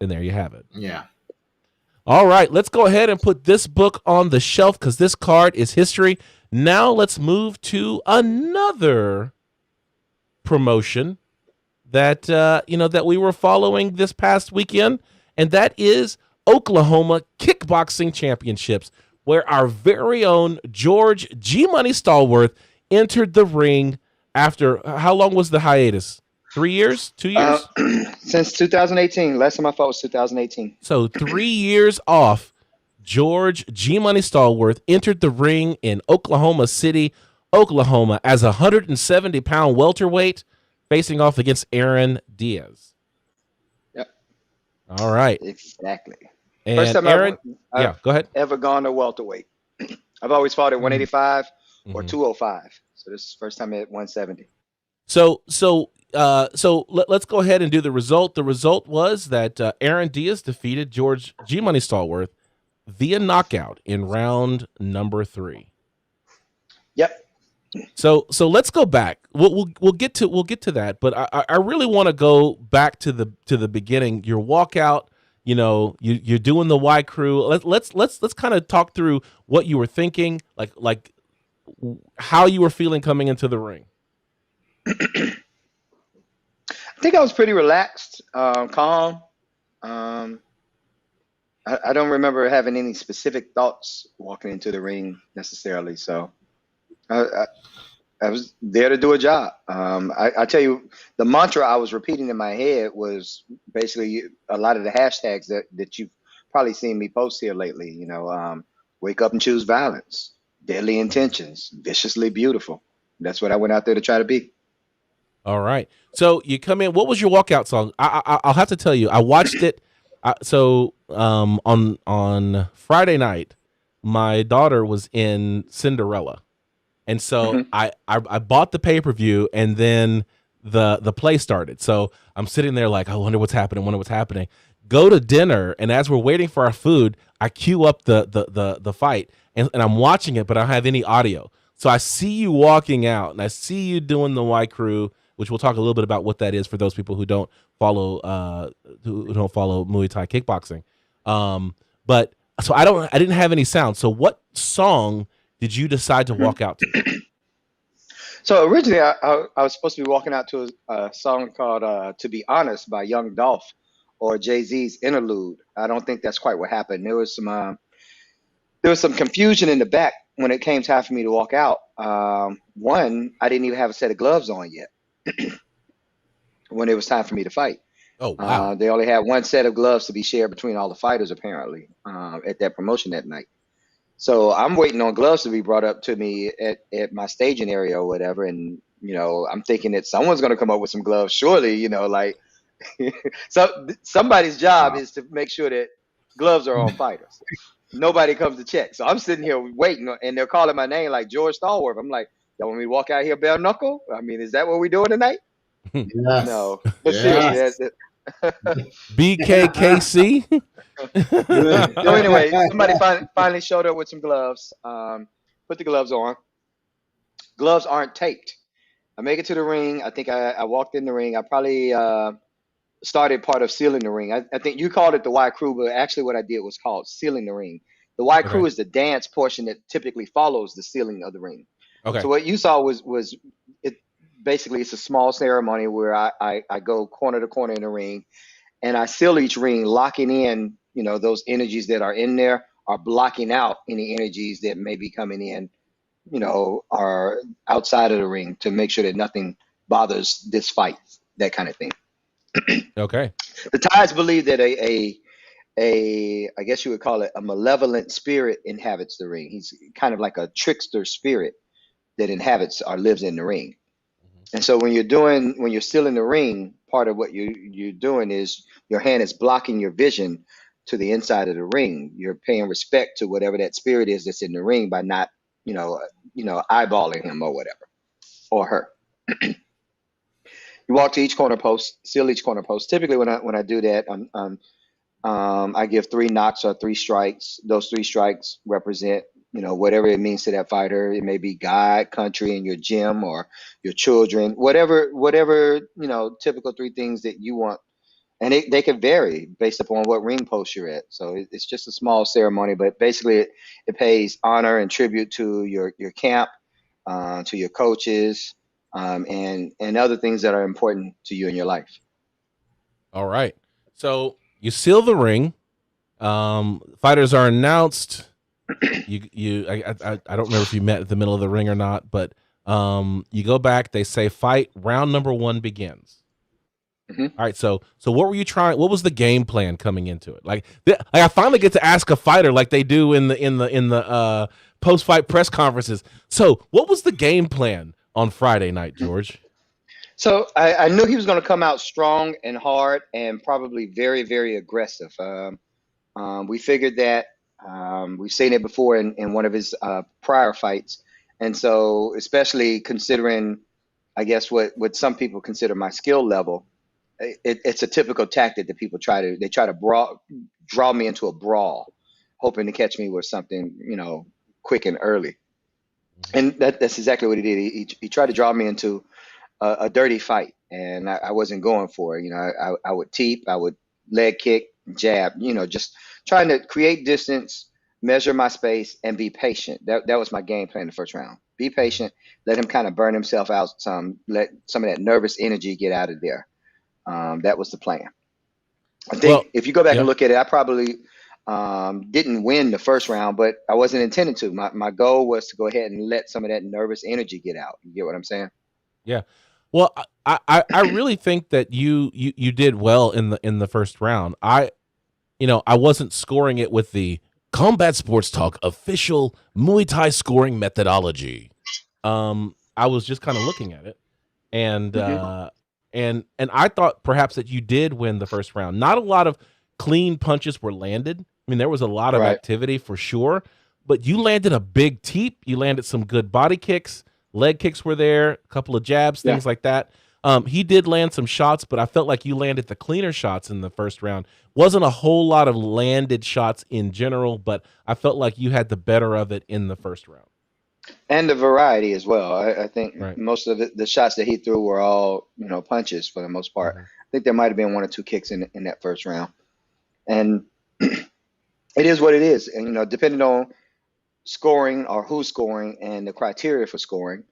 And there you have it. Yeah. All right, let's go ahead and put this book on the shelf because this card is history. Now let's move to another promotion that that we were following this past weekend, and that is Oklahoma Kickboxing Championships, where our very own George G-Money Stallworth entered the ring after how long was the hiatus? 3 years? 2 years? Since 2018. Last time I fought was 2018. So 3 years off, George G-Money Stallworth entered the ring in Oklahoma City, Oklahoma, as a 170-pound welterweight, facing off against Aaron Diaz. Yep. All right. Exactly. And first time Aaron, I've go ahead. ever gone to welterweight. I've always fought at 185 or 205. So this is the first time at 170. So let's go ahead and do the result. The result was that Aaron Diaz defeated George G-Money Stallworth via knockout in round number 3. Yep. So let's go back. We'll get to that, but I really want to go back to the beginning. Your walkout, you're doing the Y crew. Let's kind of talk through what you were thinking, like how you were feeling coming into the ring. I think I was pretty relaxed, calm. I don't remember having any specific thoughts walking into the ring necessarily. So I was there to do a job. I tell you, the mantra I was repeating in my head was basically a lot of the hashtags that you've probably seen me post here lately. Wake up and choose violence, deadly intentions, viciously beautiful. That's what I went out there to try to be. All right. So you come in. What was your walkout song? I'll have to tell you. I watched it. On Friday night, my daughter was in Cinderella, and so I bought the pay-per-view, and then the play started. So I'm sitting there like, I wonder what's happening. Go to dinner, and as we're waiting for our food, I cue up the fight, and I'm watching it, but I don't have any audio. So I see you walking out, and I see you doing the Y crew, which we'll talk a little bit about what that is for those people who don't follow Muay Thai kickboxing. But so I didn't have any sound. So what song did you decide to walk out to? So originally I was supposed to be walking out to a song called "To Be Honest" by Young Dolph, or Jay-Z's Interlude. I don't think that's quite what happened. There was some confusion in the back when it came time for me to walk out. One, I didn't even have a set of gloves on yet when it was time for me to fight. Oh, wow. They only had one set of gloves to be shared between all the fighters, apparently, at that promotion that night. So I'm waiting on gloves to be brought up to me at my staging area or whatever. And, I'm thinking that someone's going to come up with some gloves, surely, so somebody's job is to make sure that gloves are on fighters. Nobody comes to check. So I'm sitting here waiting, and they're calling my name like George Stallworth. I'm like, y'all want me to walk out here bare knuckle? I mean, is that what we're doing tonight? Yes. No. But seriously, BKKC? So anyway, somebody finally showed up with some gloves. Put the gloves on. Gloves aren't taped. I make it to the ring. I think I walked in the ring. I probably started part of sealing the ring. I think you called it the Y crew, but actually what I did was called sealing the ring. The Y crew Okay. is the dance portion that typically follows the sealing of the ring. Okay. So what you saw was it basically it's a small ceremony where I go corner to corner in the ring and I seal each ring, locking in, those energies that are in there are blocking out any energies that may be coming in, are outside of the ring to make sure that nothing bothers this fight, that kind of thing. Okay. The Thais believe that I guess you would call it a malevolent spirit inhabits the ring. He's kind of like a trickster spirit that inhabits or lives in the ring. And so when you're still in the ring, part of what you're doing is your hand is blocking your vision to the inside of the ring. You're paying respect to whatever that spirit is that's in the ring by not, eyeballing him or whatever, or her. You walk to each corner post, seal each corner post. Typically, when I do that, I give 3 knocks or 3 strikes. Those 3 strikes represent, whatever it means to that fighter. It may be God, country, and your gym, or your children, whatever, typical 3 things that you want. And they can vary based upon what ring post you're at. So it's just a small ceremony, but basically it pays honor and tribute to your camp, to your coaches, and other things that are important to you in your life. All right. So you seal the ring. Fighters are announced. I don't remember if you met at the middle of the ring or not, but you go back. They say fight round number 1 begins. Mm-hmm. All right. So what were you trying? What was the game plan coming into it? Like I finally get to ask a fighter like they do in the post fight press conferences. So what was the game plan on Friday night, George? So I knew he was going to come out strong and hard and probably very, very aggressive. We figured that. We've seen it before in one of his prior fights. And so especially considering, I guess, what some people consider my skill level, it's a typical tactic that people try to draw me into a brawl, hoping to catch me with something, quick and early. And that's exactly what he did. He tried to draw me into a dirty fight, and I wasn't going for it. I would teep, I would leg kick, jab, just trying to create distance, measure my space, and be patient. That was my game plan in the first round. Be patient, let him kind of burn himself out some, let some of that nervous energy get out of there. That was the plan. I think if you go back and look at it, I probably didn't win the first round, but I wasn't intending to. My goal was to go ahead and let some of that nervous energy get out. You get what I'm saying? Yeah. Well, I really think that you did well in the first round. I wasn't scoring it with the Combat Sports Talk official Muay Thai scoring methodology. I was just kind of looking at it, and and I thought perhaps that you did win the first round. Not a lot of clean punches were landed. I mean, there was a lot of activity for sure, but you landed a big teep. You landed some good body kicks. Leg kicks were there, a couple of jabs, things like that. He did land some shots, but I felt like you landed the cleaner shots in the first round. Wasn't a whole lot of landed shots in general, but I felt like you had the better of it in the first round. And the variety as well. I think most of the shots that he threw were all, punches for the most part. I think there might have been 1 or 2 kicks in that first round. And it is what it is. And, depending on scoring or who's scoring and the criteria for scoring.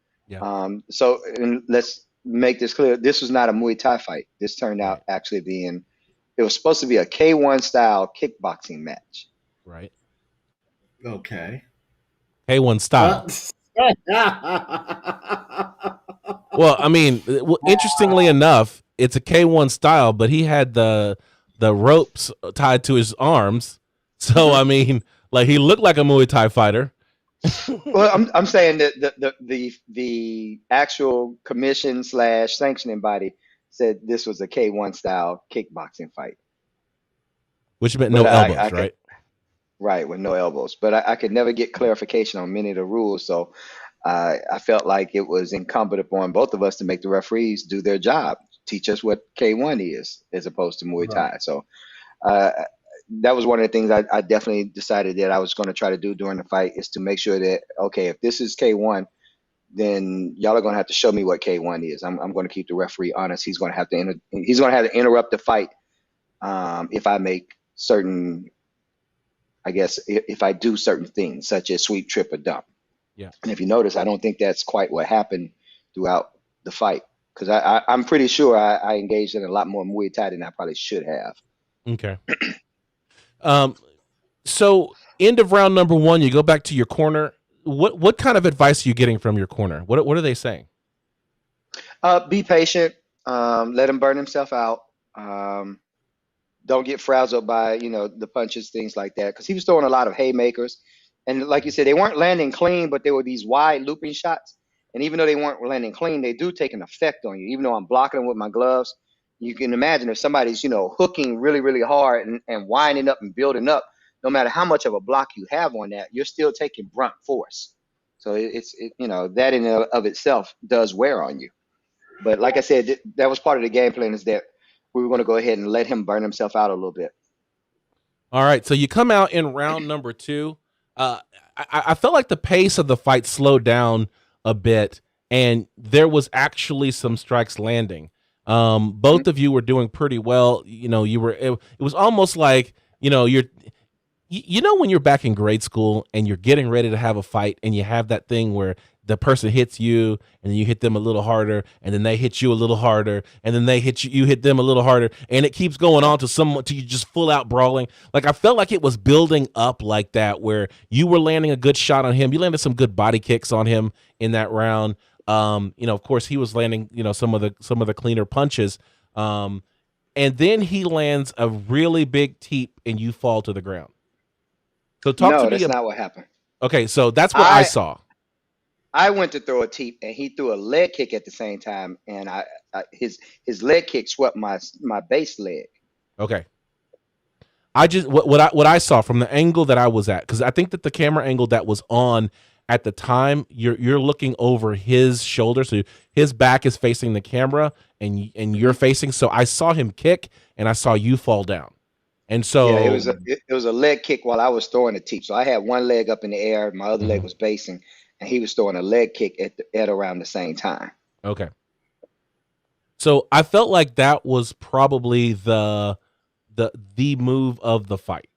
So let's make this clear. This was not a Muay Thai fight. This turned out actually it was supposed to be a K1 style kickboxing match. Right. Okay. K1 style. Well, I mean, interestingly enough, it's a K1 style, but he had the ropes tied to his arms. So, I mean, like he looked like a Muay Thai fighter. Well, I'm saying that the actual commission / sanctioning body said this was a K1 style kickboxing fight, which meant no elbows, right? Right, with no elbows. But I could never get clarification on many of the rules, so I felt like it was incumbent upon both of us to make the referees do their job, teach us what K1 is as opposed to Muay Thai. So that was one of the things I definitely decided that I was going to try to do during the fight, is to make sure that, okay, if this is K1, then y'all are going to have to show me what K1 is. I'm going to keep the referee honest. He's going to have to interrupt the fight if I make certain, I guess, if I do certain things such as sweep, trip, or dump. Yeah. And if you notice, I don't think that's quite what happened throughout the fight, because I'm pretty sure I engaged in a lot more Muay Thai than I probably should have. Okay. So end of round number 1, you go back to your corner. What kind of advice are you getting from your corner? What are they saying? Be patient. Let him burn himself out. Don't get frazzled by, the punches, things like that. Because he was throwing a lot of haymakers. And like you said, they weren't landing clean, but they were these wide looping shots. And even though they weren't landing clean, they do take an effect on you. Even though I'm blocking them with my gloves, you can imagine if somebody's, hooking really, really hard and winding up and building up, no matter how much of a block you have on that, you're still taking brunt force. So that in and of itself does wear on you. But like I said, that was part of the game plan, is that we were going to go ahead and let him burn himself out a little bit. All right. So you come out in round number 2. I felt like the pace of the fight slowed down a bit, and there was actually some strikes landing. Both of you were doing pretty well. It was almost like, when you're back in grade school and you're getting ready to have a fight, and you have that thing where the person hits you and then you hit them a little harder, and then they hit you a little harder, and then they hit you hit them a little harder, and it keeps going on to you just full out brawling. Like, I felt like it was building up like that, where you were landing a good shot on him. You landed some good body kicks on him in that round. Of course he was landing, some of the cleaner punches. And then he lands a really big teep and you fall to the ground. So talk to me. That's not what happened. Okay, so that's what I saw. I went to throw a teep and he threw a leg kick at the same time, and his leg kick swept my base leg. Okay. I just what I saw from the angle that I was at, because I think that the camera angle that was on at the time, you're looking over his shoulder, so his back is facing the camera, and you're facing. So I saw him kick, and I saw you fall down, and so yeah, it was a leg kick while I was throwing a teep. So I had one leg up in the air, my other leg was basing, and he was throwing a leg kick at around the same time. Okay. So I felt like that was probably the move of the fight,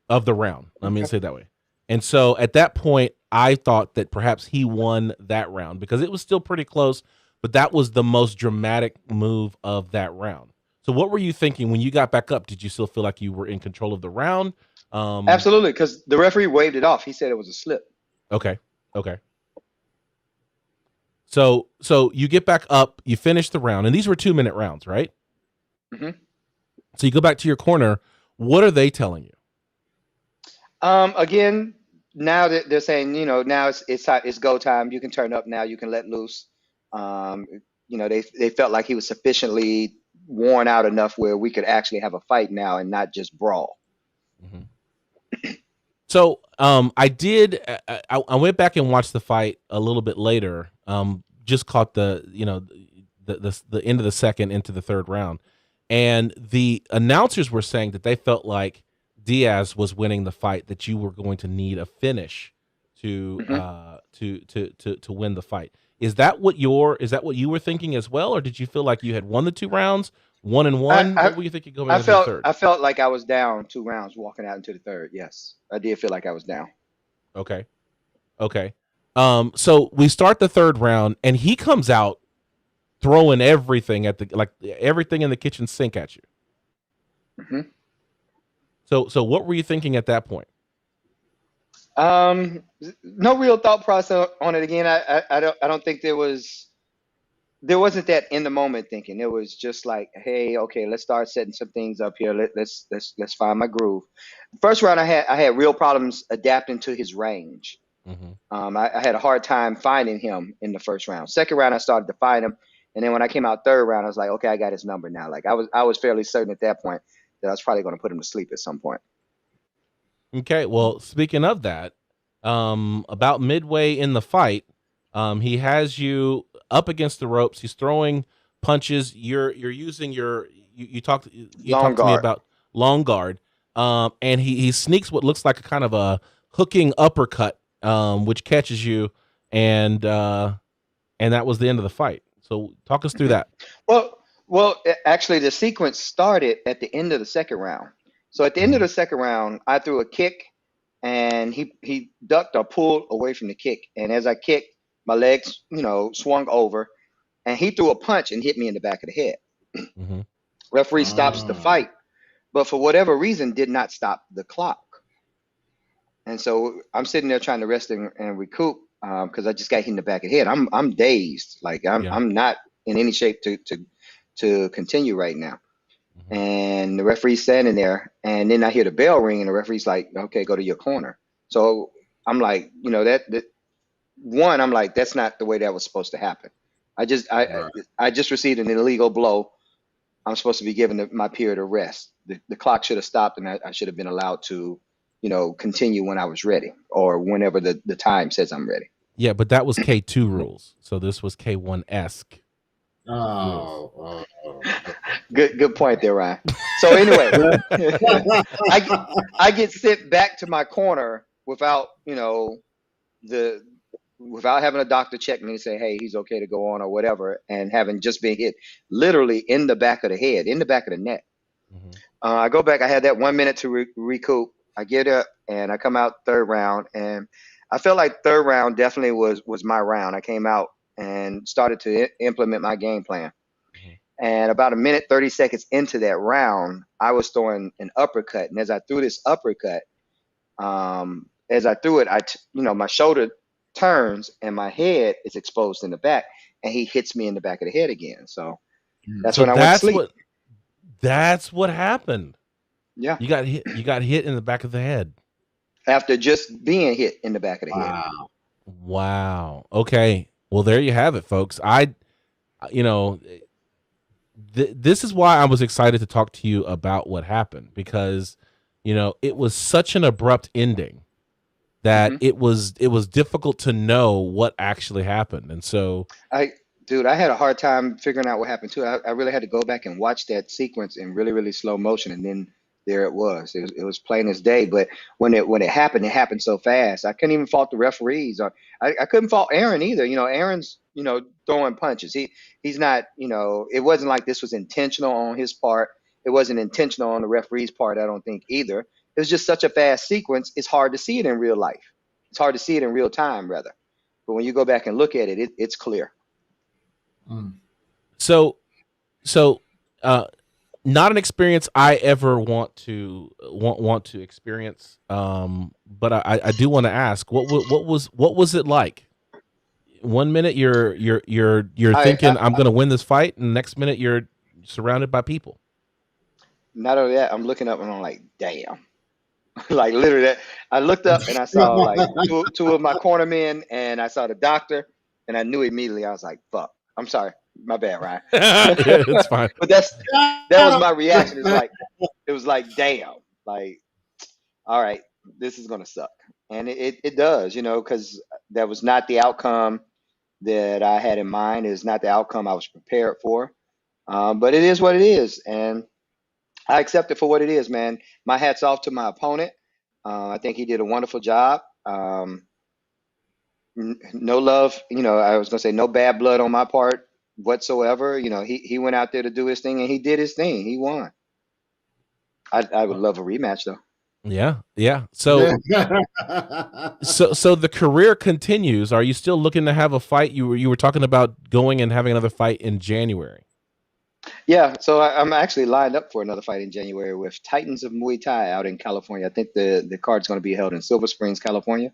of the round. Let me say it that way. And so at that point, I thought that perhaps he won that round, because it was still pretty close, but that was the most dramatic move of that round. So what were you thinking when you got back up? Did you still feel like you were in control of the round? Absolutely, because the referee waved it off. He said it was a slip. Okay. So you get back up, you finish the round, and these were 2-minute rounds, right? Mm-hmm. So you go back to your corner. What are they telling you? Again, now that they're saying, now it's go time. You can turn up now. You can let loose. They felt like he was sufficiently worn out enough where we could actually have a fight now and not just brawl. Mm-hmm. So I went back and watched the fight a little bit later. Just caught the end of the second into the third round. And the announcers were saying that they felt like Diaz was winning the fight, that you were going to need a finish to win the fight. Is that what you were thinking as well, or did you feel like you had won the 2 rounds, 1-1? What were you thinking going into the third? I felt like I was down 2 rounds walking out into the third. Yes, I did feel like I was down. Okay. So we start the third round, and he comes out throwing everything everything in the kitchen sink at you. Mm-hmm. So what were you thinking at that point? No real thought process on it. Again, I don't think there wasn't that in the moment thinking. It was just like, hey, okay, let's start setting some things up here. Let's find my groove. First round, I had real problems adapting to his range. Mm-hmm. I had a hard time finding him in the first round. Second round, I started to find him, and then when I came out third round, I was like, okay, I got his number now. Like I was fairly certain at that point that I was probably going to put him to sleep at some point. Okay, well, speaking of that, about midway in the fight, he has you up against the ropes. He's throwing punches. You're using you talked to me about long guard, and he sneaks what looks like a kind of a hooking uppercut, which catches you, and and that was the end of the fight. So talk us through that. Actually, the sequence started at the end of the second round. So at the end of the second round, I threw a kick, and he ducked or pulled away from the kick. And as I kicked, my legs, swung over, and he threw a punch and hit me in the back of the head. Referee stops the fight, but for whatever reason, did not stop the clock. And so I'm sitting there trying to rest and recoup because I just got hit in the back of the head. I'm dazed, like I'm not in any shape to continue right now. And the referee's standing there, and then I hear the bell ring, and the referee's like, "Okay, go to your corner." So I'm like, I'm like, that's not the way that was supposed to happen. I just received an illegal blow. I'm supposed to be given my period of rest. The clock should have stopped, and I should have been allowed to, continue when I was ready, or whenever the time says I'm ready. Yeah, but that was K2 rules. So this was K1-esque. Good point there, Ryan. So anyway, I get sent back to my corner without without having a doctor check me and say, hey, he's okay to go on or whatever, and having just been hit literally in the back of the head, in the back of the neck. I go back. I had that 1 minute to recoup. I get up and I come out third round, and I felt like third round definitely was my round. I came out and started to implement my game plan. And about 1 minute, 30 seconds into that round, I was throwing an uppercut. And as I threw this uppercut, as I threw it, my shoulder turns and my head is exposed in the back, and he hits me in the back of the head again. So that's when I went to sleep. That's what happened. Yeah. You got hit in the back of the head. After just being hit in the back of the head. Wow. Okay. Well, there you have it, folks. This is why I was excited to talk to you about what happened, because, it was such an abrupt ending that it was difficult to know what actually happened. And so I had a hard time figuring out what happened too. I really had to go back and watch that sequence in really, really slow motion. And then there it was. It was plain as day. But when it happened so fast. I couldn't even fault the referees. Or I couldn't fault Aaron either. Aaron's, throwing punches. He's not, it wasn't like this was intentional on his part. It wasn't intentional on the referee's part, I don't think either. It was just such a fast sequence. It's hard to see it in real life. It's hard to see it in real time, rather. But when you go back and look at it, it's clear. So, not an experience I ever want to experience. But I do want to ask, what was it like? 1 minute you're thinking I'm going to win this fight, and the next minute you're surrounded by people. Not only that, I'm looking up and I'm like, damn. Like literally, I looked up and I saw like two of my cornermen, and I saw the doctor, and I knew immediately. I was like, fuck. I'm sorry. My bad, Ryan. Yeah, it's fine. But that was my reaction. It was like, damn. Like, all right, this is gonna suck. And it does, because that was not the outcome that I had in mind. It's not the outcome I was prepared for. But it is what it is, and I accept it for what it is, man. My hat's off to my opponent. I think he did a wonderful job. No love, I was gonna say no bad blood on my part whatsoever. He went out there to do his thing, and he did his thing. He won. I would love a rematch though. Yeah. So so the career continues. Are you still looking to have a fight? You were talking about going and having another fight in January. Yeah, so I'm actually lined up for another fight in January with Titans of Muay Thai out in California. I think the card's going to be held in Silver Springs, California.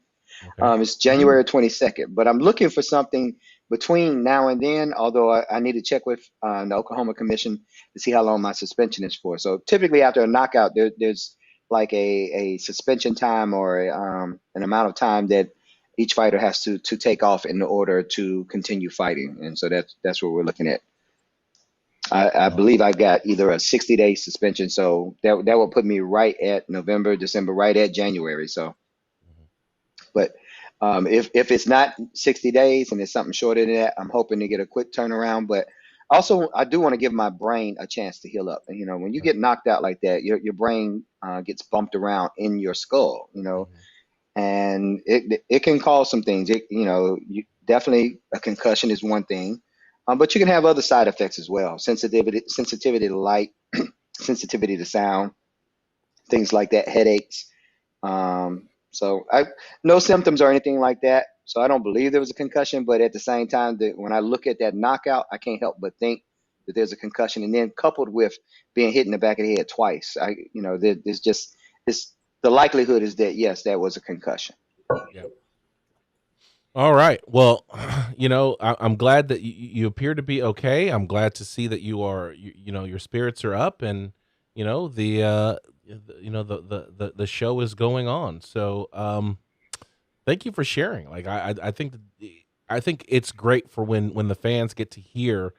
Okay. It's January 22nd, but I'm looking for something between now and then, although I need to check with the Oklahoma Commission to see how long my suspension is for. So typically after a knockout, there's like a suspension time or an amount of time that each fighter has to take off in order to continue fighting. And so that's what we're looking at. I believe I got either a 60-day suspension, so that will put me right at November, December, right at January. So, but if it's not 60 days and it's something shorter than that, I'm hoping to get a quick turnaround. But also, I do want to give my brain a chance to heal up. And, when you get knocked out like that, your brain gets bumped around in your skull. And it can cause some things. definitely a concussion is one thing, but you can have other side effects as well. Sensitivity to light, sensitivity to sound, things like that, headaches. So no symptoms or anything like that. So I don't believe there was a concussion, but at the same time, when I look at that knockout, I can't help but think that there's a concussion, and then coupled with being hit in the back of the head twice, there's just this. The likelihood is that yes, that was a concussion. Yeah. All right. Well, I'm glad that you appear to be okay. I'm glad to see that you are, your spirits are up, and the show is going on. So, thank you for sharing. Like, I think it's great for when the fans get to hear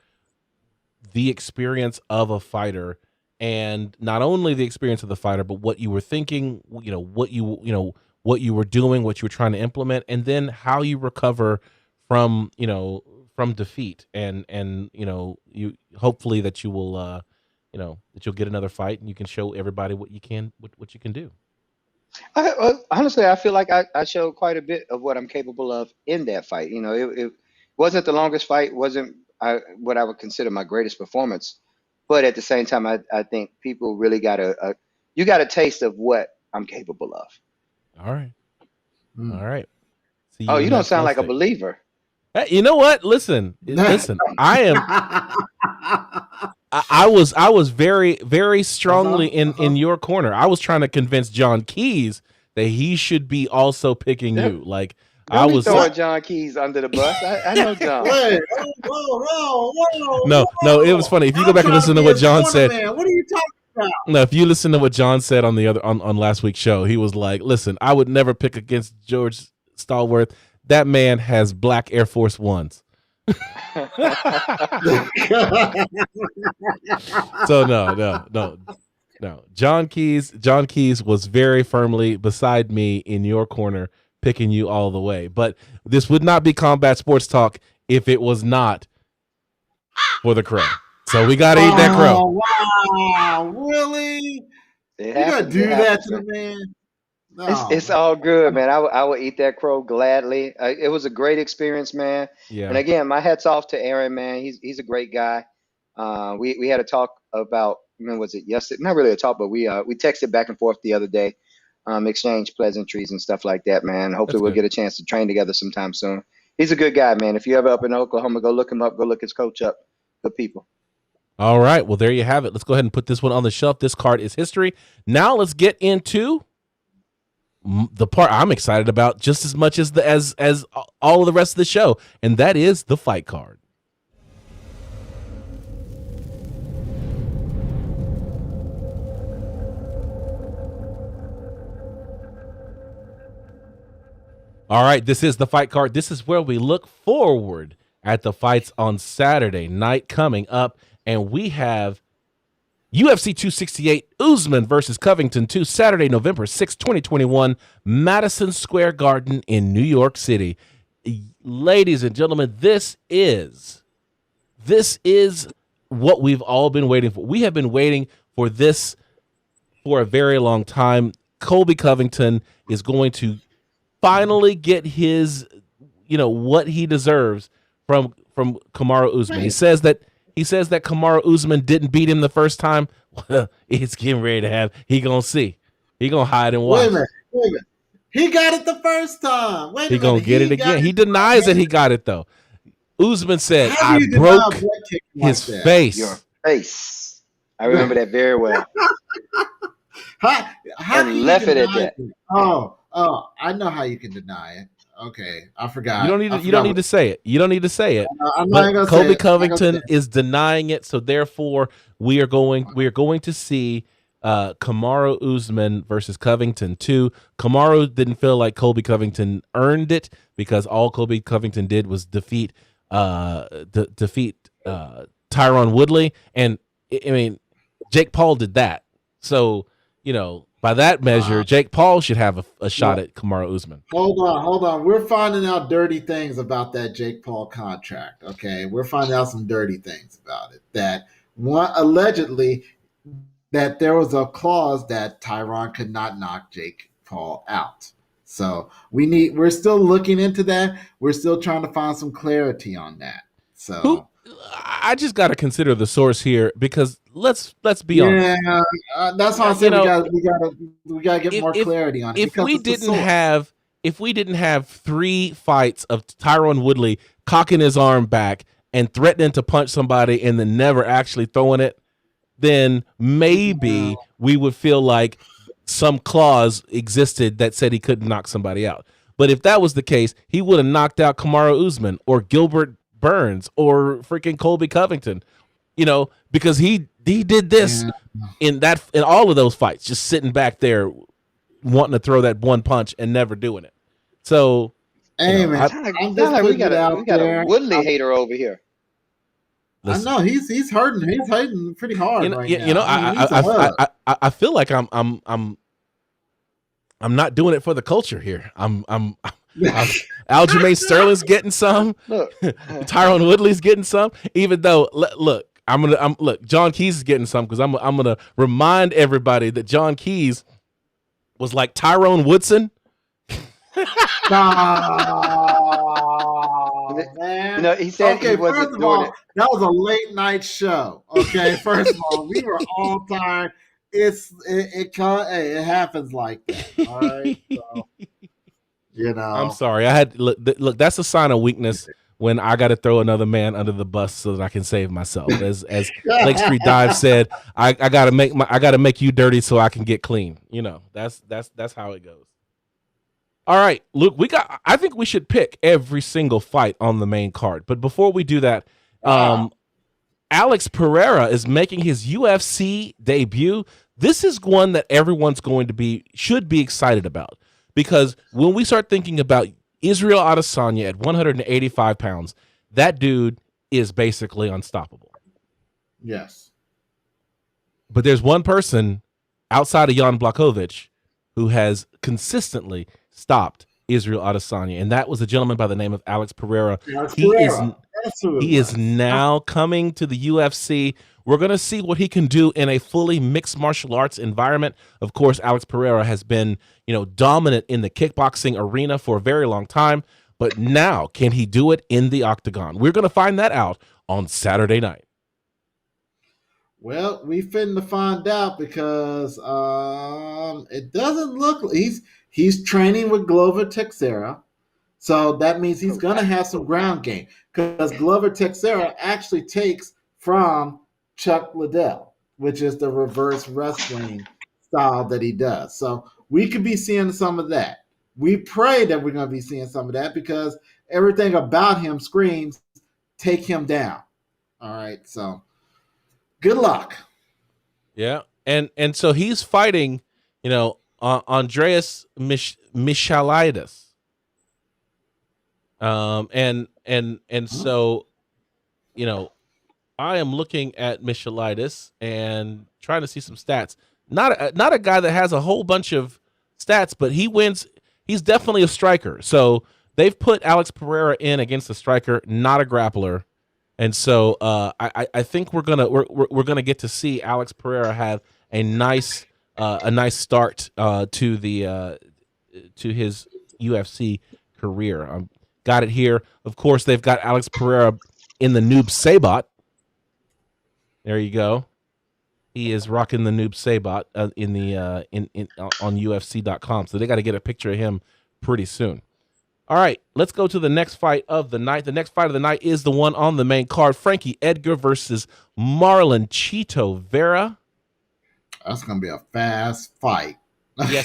the experience of a fighter, and not only the experience of the fighter, but what you were thinking, what you were doing, what you were trying to implement, and then how you recover from defeat, and you hopefully that you will that you'll get another fight and you can show everybody what you can do. Honestly, I feel like I showed quite a bit of what I'm capable of in that fight. It wasn't the longest fight, wasn't what I would consider my greatest performance, but at the same time, I think people really got a taste of what I'm capable of. All right. All right. See Oh, you don't sound like a state. believer. Hey, you know what? Listen. I am. I was very, very strongly in your corner. I was trying to convince John Keys that he should be also picking you. Like, I was throwing John Keys under the bus. I know John. Wait, whoa. No, it was funny. If you go back and listen to what John said. Man. What are you talking about? No, if you listen to what John said on on last week's show, he was like, "Listen, I would never pick against George Stallworth. That man has black Air Force Ones." So no. John Keys was very firmly beside me in your corner, picking you all the way. But this would not be Combat Sports Talk if it was not for the crow. So we gotta eat that crow. Wow, really? You gotta do that to the man? No. It's all good, man. I would eat that crow gladly. It was a great experience, man. Yeah. And again, my hat's off to Aaron, man. He's a great guy. We had a talk about, when was it, yesterday? Not really a talk, but we texted back and forth the other day, exchanged pleasantries and stuff like that, man. Hopefully we'll get a chance to train together sometime soon. He's a good guy, man. If you're ever up in Oklahoma, go look him up. Go look his coach up. Good people. All right. Well, there you have it. Let's go ahead and put this one on the shelf. This card is history. Now let's get into the part I'm excited about just as much as as all of the rest of the show, and that is the fight card. All right, this is the fight card. This is where we look forward at the fights on Saturday night coming up, and we have UFC 268 Usman versus Covington 2, Saturday, November 6, 2021, Madison Square Garden in New York City. Ladies and gentlemen, this is what we've all been waiting for. We have been waiting for this for a very long time. Colby Covington is going to finally get his, what he deserves from Kamaru Usman. Right. He says that Kamaru Usman didn't beat him the first time. Well, it's getting ready to have. He gonna see. He gonna hide and watch. Wait a minute. He got it the first time. Wait a minute. He gonna get it again. He denies that he got it though. Usman said, "I broke his face." Your face. I remember that very well. How and left it at that. Oh, I know how you can deny it. Okay, I forgot. You don't need to say it. You don't need to say it. I'm not gonna Colby say it. Covington is denying it, so therefore we are going to see Kamaru Usman versus Covington 2. Kamaru didn't feel like Colby Covington earned it because all Colby Covington did was defeat Tyron Woodley, and I mean Jake Paul did that. So by that measure, Jake Paul should have a shot at Kamaru Usman. Hold on. We're finding out dirty things about that Jake Paul contract. Okay, we're finding out some dirty things about it. That one allegedly that there was a clause that Tyron could not knock Jake Paul out. So we're still looking into that. We're still trying to find some clarity on that. So I just got to consider the source here because let's be honest. That's why I said we gotta get more clarity on it. If we didn't have 3 fights of Tyron Woodley cocking his arm back and threatening to punch somebody and then never actually throwing it, then maybe we would feel like some clause existed that said he couldn't knock somebody out. But if that was the case, he would have knocked out Kamaru Usman or Gilbert Burns or freaking Colby Covington, because he did this in all of those fights, just sitting back there wanting to throw that one punch and never doing it. So, man, we got a Woodley hater over here. Listen, I know he's hurting. He's hurting pretty hard right now. I feel like I'm not doing it for the culture here. Aljamain Sterling's getting some. Tyron Woodley's getting some. Even though, look, John Keys is getting some because I'm gonna remind everybody that John Keys was like Tyrone Woodson. Man. He said he wasn't doing it. That was a late night show. Okay, first of all, we were all tired. It happens like that. All right, so, I'm sorry. I had look. That's a sign of weakness when I got to throw another man under the bus so that I can save myself. As Lake Street Dive said, I gotta make you dirty so I can get clean. That's how it goes. All right, Luke, I think we should pick every single fight on the main card. But before we do that, Alex Pereira is making his UFC debut. This is one that everyone's should be excited about, because when we start thinking about Israel Adesanya at 185 pounds, that dude is basically unstoppable. Yes. But there's one person outside of Jan Blachowicz who has consistently stopped Israel Adesanya, and that was a gentleman by the name of Alex Pereira. He is now coming to the UFC. We're going to see what he can do in a fully mixed martial arts environment. Of course, Alex Pereira has been, dominant in the kickboxing arena for a very long time, but now can he do it in the octagon? We're going to find that out on Saturday night. Well, we finna find out because it doesn't look he's training with Glover Teixeira, so that means he's gonna have some ground game because Glover Teixeira actually takes from Chuck Liddell, which is the reverse wrestling style that he does. So we could be seeing some of that. We pray that we're gonna be seeing some of that because everything about him screams, take him down. All right, so. Good luck. Yeah, and so he's fighting, Andreas Michalides. And so, I am looking at Michalides and trying to see some stats. Not a guy that has a whole bunch of stats, but he wins. He's definitely a striker. So they've put Alex Pereira in against a striker, not a grappler. And so I think we're gonna get to see Alex Pereira have a nice start to his UFC career. Got it here. Of course, they've got Alex Pereira in the Noob Saibot. There you go. He is rocking the Noob Saibot on UFC.com. So they got to get a picture of him pretty soon. All right, let's go to the next fight of the night. The next fight of the night is the one on the main card. Frankie Edgar versus Marlon Cheeto Vera. That's going to be a fast fight. Yes,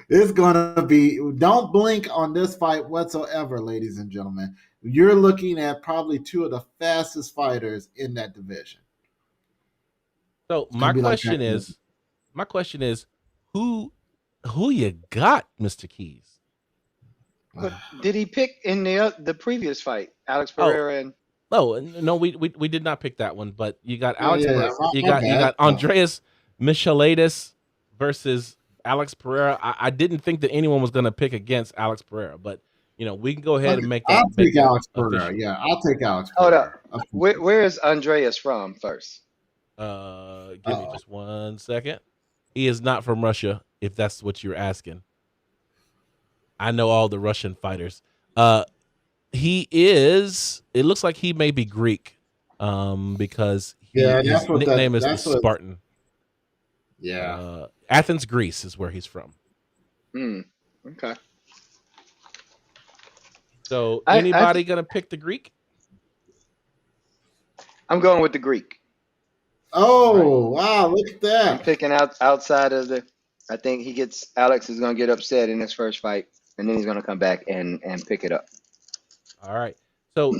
it's going to be, don't blink on this fight whatsoever, ladies and gentlemen. You're looking at probably two of the fastest fighters in that division. So my question is, who you got, Mr. Keys? But did he pick in the previous fight, Alex Pereira and? No, we did not pick that one. But you got Alex. You got Andreas Michalides versus Alex Pereira. I didn't think that anyone was going to pick against Alex Pereira, but we can go ahead and make that. I'll take Alex Pereira. Yeah, I'll take Alex Pereira. Hold up. Where is Andreas from first? Give me just 1 second. He is not from Russia, if that's what you're asking. I know all the Russian fighters. He is. It looks like he may be Greek, because his nickname is the Spartan. Yeah, Athens, Greece is where he's from. Okay. So anybody gonna pick the Greek? I'm going with the Greek. Oh, wow, look at that. I'm picking outside of the. I think Alex is going to get upset in his first fight, and then he's going to come back and pick it up. All right. So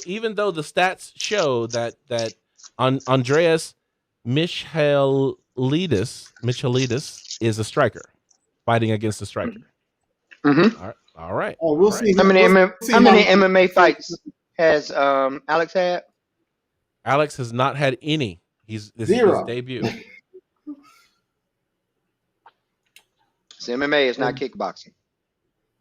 even though the stats show that Andreas Michalidis is a striker fighting against a striker. Mm-hmm. All right. Oh, we'll see. How many MMA fights has Alex had? Alex has not had any. This is his debut. So MMA is not kickboxing.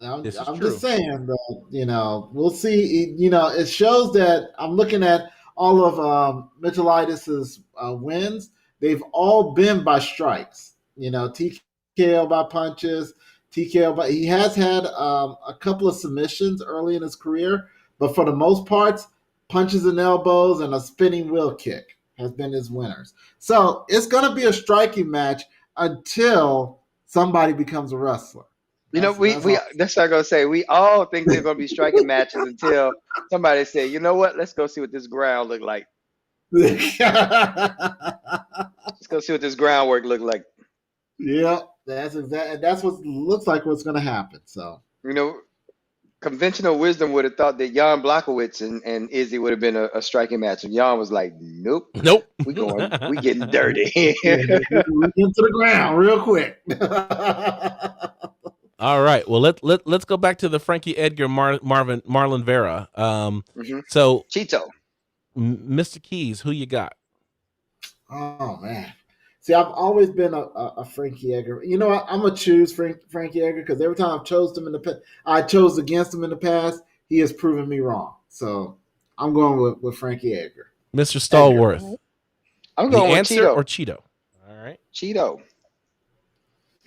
I'm just saying, though, we'll see. It shows that I'm looking at all of Michalidis' wins. They've all been by strikes. TKO by punches, TKO by. He has had a couple of submissions early in his career, but for the most part, punches and elbows and a spinning wheel kick has been his winners. So it's going to be a striking match until somebody becomes a wrestler. That's what I'm going to say. We all think they're going to be striking matches until somebody say, you know what? Let's go see what this ground look like. Let's go see what this groundwork look like. Yeah, that's exactly. That's what looks like what's going to happen. So, conventional wisdom would have thought that Jan Blachowicz and Izzy would have been a striking match, and Jan was like, "Nope, we getting dirty." We get to the ground real quick. All right, well let's go back to the Frankie Edgar Marlon Vera. So Cheeto, Mr. Keys, who you got? Oh man. See, I've always been a Frankie Edgar. You know what? I'm gonna choose Frankie Edgar because every time I've chose him I chose against him in the past. He has proven me wrong. So I'm going with Frankie Edgar. Mr. Stallworth. Edgar. I'm going with Cheeto or Cheeto. All right, Cheeto.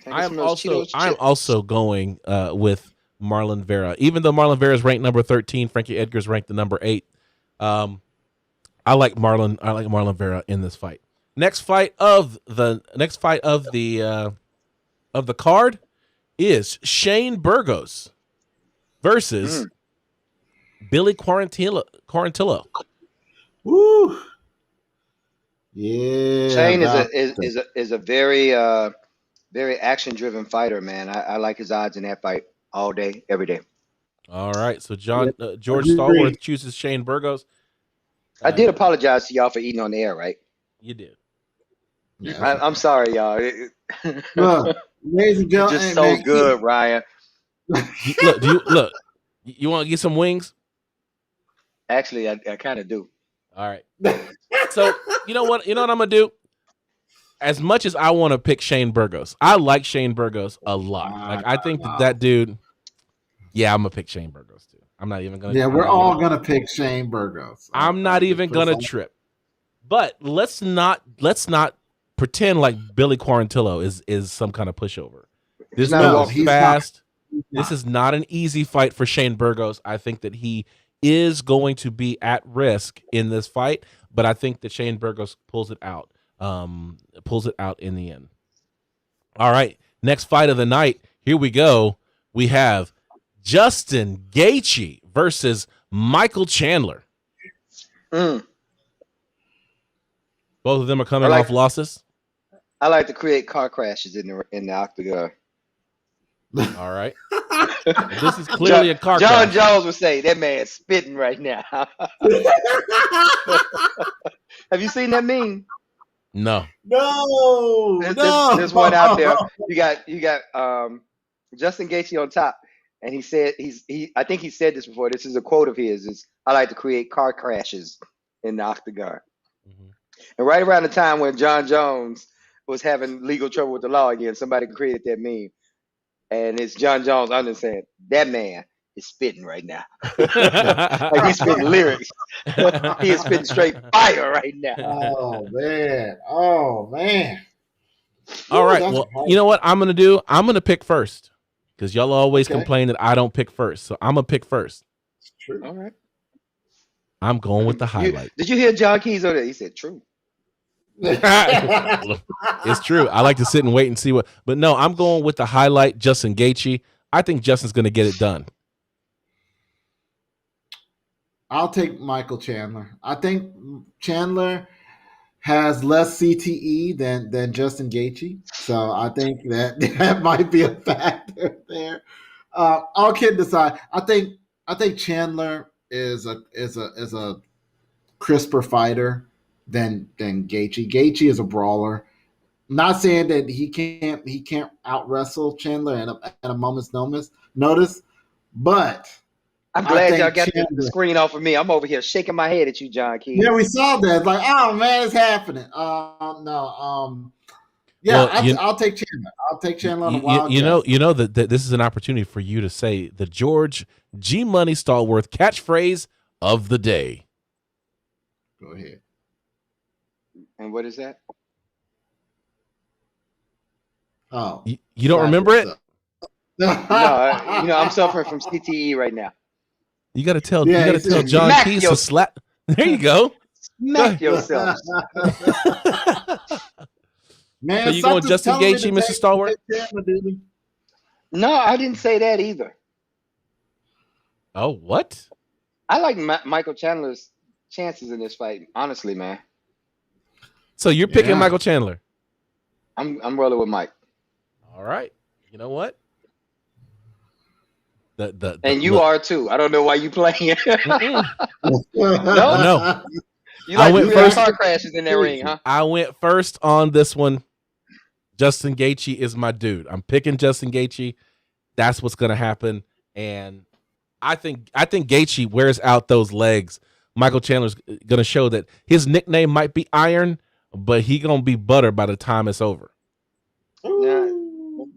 I'm also going with Marlon Vera. Even though Marlon Vera is ranked number 13, Frankie Edgar's ranked the number 8. I like Marlon Vera in this fight. Next fight of the card is Shane Burgos versus Billy Quarantillo. Woo! Yeah. Shane is a very very action driven fighter, man. I like his odds in that fight all day, every day. All right, so George Stallworth chooses Shane Burgos. I did apologize to y'all for eating on the air, right? You did. Yeah. I'm sorry, y'all. Look, ladies and gentlemen, just so good, Ryan. Look, you want to get some wings? Actually, I kind of do. All right. So you know what I'm gonna do? As much as I want to pick Shane Burgos, I like Shane Burgos a lot. Like I think that dude. Yeah, I'm gonna pick Shane Burgos too. I'm not even gonna. Yeah, we're all gonna pick Shane Burgos. I'm not even gonna trip. But let's not pretend like Billy Quarantillo is some kind of pushover. This guy walks fast. This is not an easy fight for Shane Burgos. I think that he is going to be at risk in this fight, but I think that Shane Burgos pulls it out. Pulls it out in the end. All right, next fight of the night. Here we go. We have Justin Gaethje versus Michael Chandler. Both of them are coming off losses. I like to create car crashes in the octagon. All right. This is clearly a car crash. John Jones would say that man's spitting right now. Have you seen that meme? No. There's one out there. You got Justin Gaethje on top, and he said I think he said this before. This is a quote of his. Is I like to create car crashes in the octagon. Mm-hmm. And right around the time when John Jones was having legal trouble with the law again, somebody created that meme, and it's John Jones under saying that man is spitting right now. Like he's spitting lyrics. He is spitting straight fire right now. Oh man. All right. Well, you know what I'm going to do? I'm going to pick first because y'all always complain that I don't pick first. So I'm gonna pick first. It's true. All right. I'm going with the highlight. Did you hear John Keys over there? He said true. It's true. I like to sit and wait and see what. But no, I'm going with the highlight, Justin Gaethje. I think Justin's going to get it done. I'll take Michael Chandler. I think Chandler has less CTE than Justin Gaethje, so I think that might be a factor there. All kidding aside, I think Chandler is a crisper fighter than Gaethje. Gaethje is a brawler. Not saying that he can't out wrestle Chandler at a moment's notice, but I'm glad y'all got the screen off of me. I'm over here shaking my head at you, John Keys. Yeah, we saw that. It's like, oh man, it's happening. I'll take Chandler. I'll take Chandler on a wild guess. You know that this is an opportunity for you to say the George G Money Stallworth catchphrase of the day. Go ahead. And what is that? Oh, you don't remember it? No, I'm suffering from CTE right now. You got to tell John Keys to slap. There you go. Smack yourself. Man, so you going Justin Gaethje, Mr. Stallworth? No, I didn't say that either. Oh, what? I like Michael Chandler's chances in this fight, honestly, man. So you're picking Michael Chandler? I'm rolling with Mike. All right. You know what? And you are too. I don't know why you playing. No. You like I went first. Car crashes in that ring, huh? I went first on this one. Justin Gaethje is my dude. I'm picking Justin Gaethje. That's what's gonna happen. And I think Gaethje wears out those legs. Michael Chandler's gonna show that his nickname might be Iron, but he gonna be butter by the time it's over. Yeah.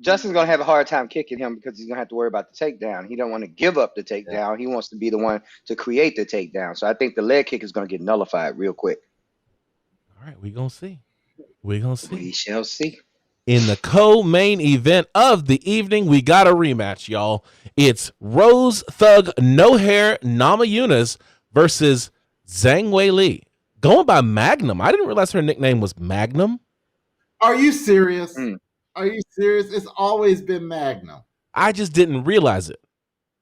Justin's going to have a hard time kicking him because he's going to have to worry about the takedown. He don't want to give up the takedown. Yeah. He wants to be the one to create the takedown. So I think the leg kick is going to get nullified real quick. All right, we're going to see. We're going to see. We shall see. In the co-main event of the evening, we got a rematch, y'all. It's Rose Thug No Hair Namajunas versus Zhang Weili. Going by Magnum. I didn't realize her nickname was Magnum. Are you serious? Are you serious? It's always been Magnum. I just didn't realize it.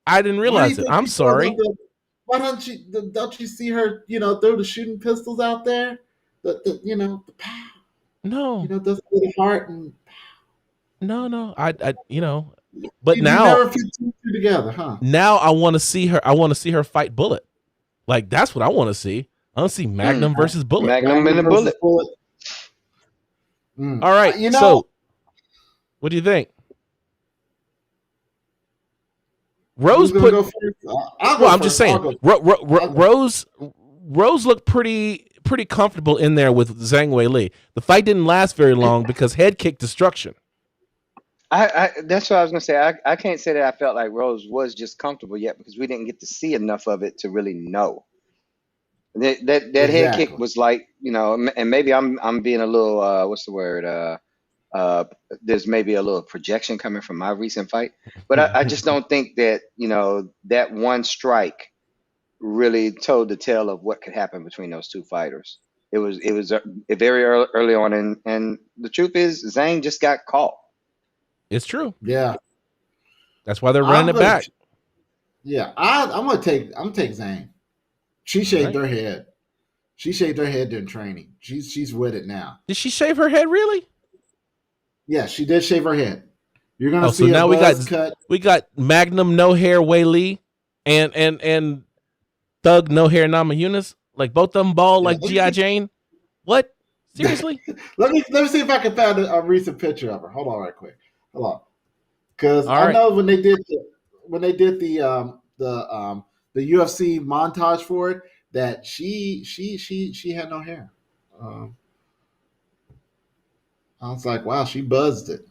I didn't realize it. I'm sorry. Why don't you see her, throw the shooting pistols out there? The pow. No. The little heart and pow. No. But you now never put two together, huh? Now I want to see her. I want to see her fight Bullet. Like that's what I want to see. I want to see Magnum versus Bullet. Magnum and the Bullet. All right. So what do you think? Rose put. I'm just saying. Rose looked pretty comfortable in there with Zhang Weili. The fight didn't last very long because head kick destruction. That's what I was gonna say. I can't say that I felt like Rose was just comfortable yet because we didn't get to see enough of it to really know. That head kick was like, and maybe I'm being a little what's the word? There's maybe a little projection coming from my recent fight, but I just don't think that that one strike really told the tale of what could happen between those two fighters. It was very early on, and the truth is Zhang just got caught. It's true. Yeah, that's why they're running it back. Yeah, I'm gonna take Zhang. She shaved her head. She shaved her head during training. She's with it now. Did she shave her head really? Yeah, she did shave her head. You're gonna see. So now cut. we got Magnum No Hair Weili and Thug No Hair Namajunas. Like both of them bald like G.I. Jane. What? Seriously? let me see if I can find a recent picture of her. Hold on, right quick. Hold on, because I know when they did the UFC montage for it that she had no hair. I was like, wow, she buzzed it.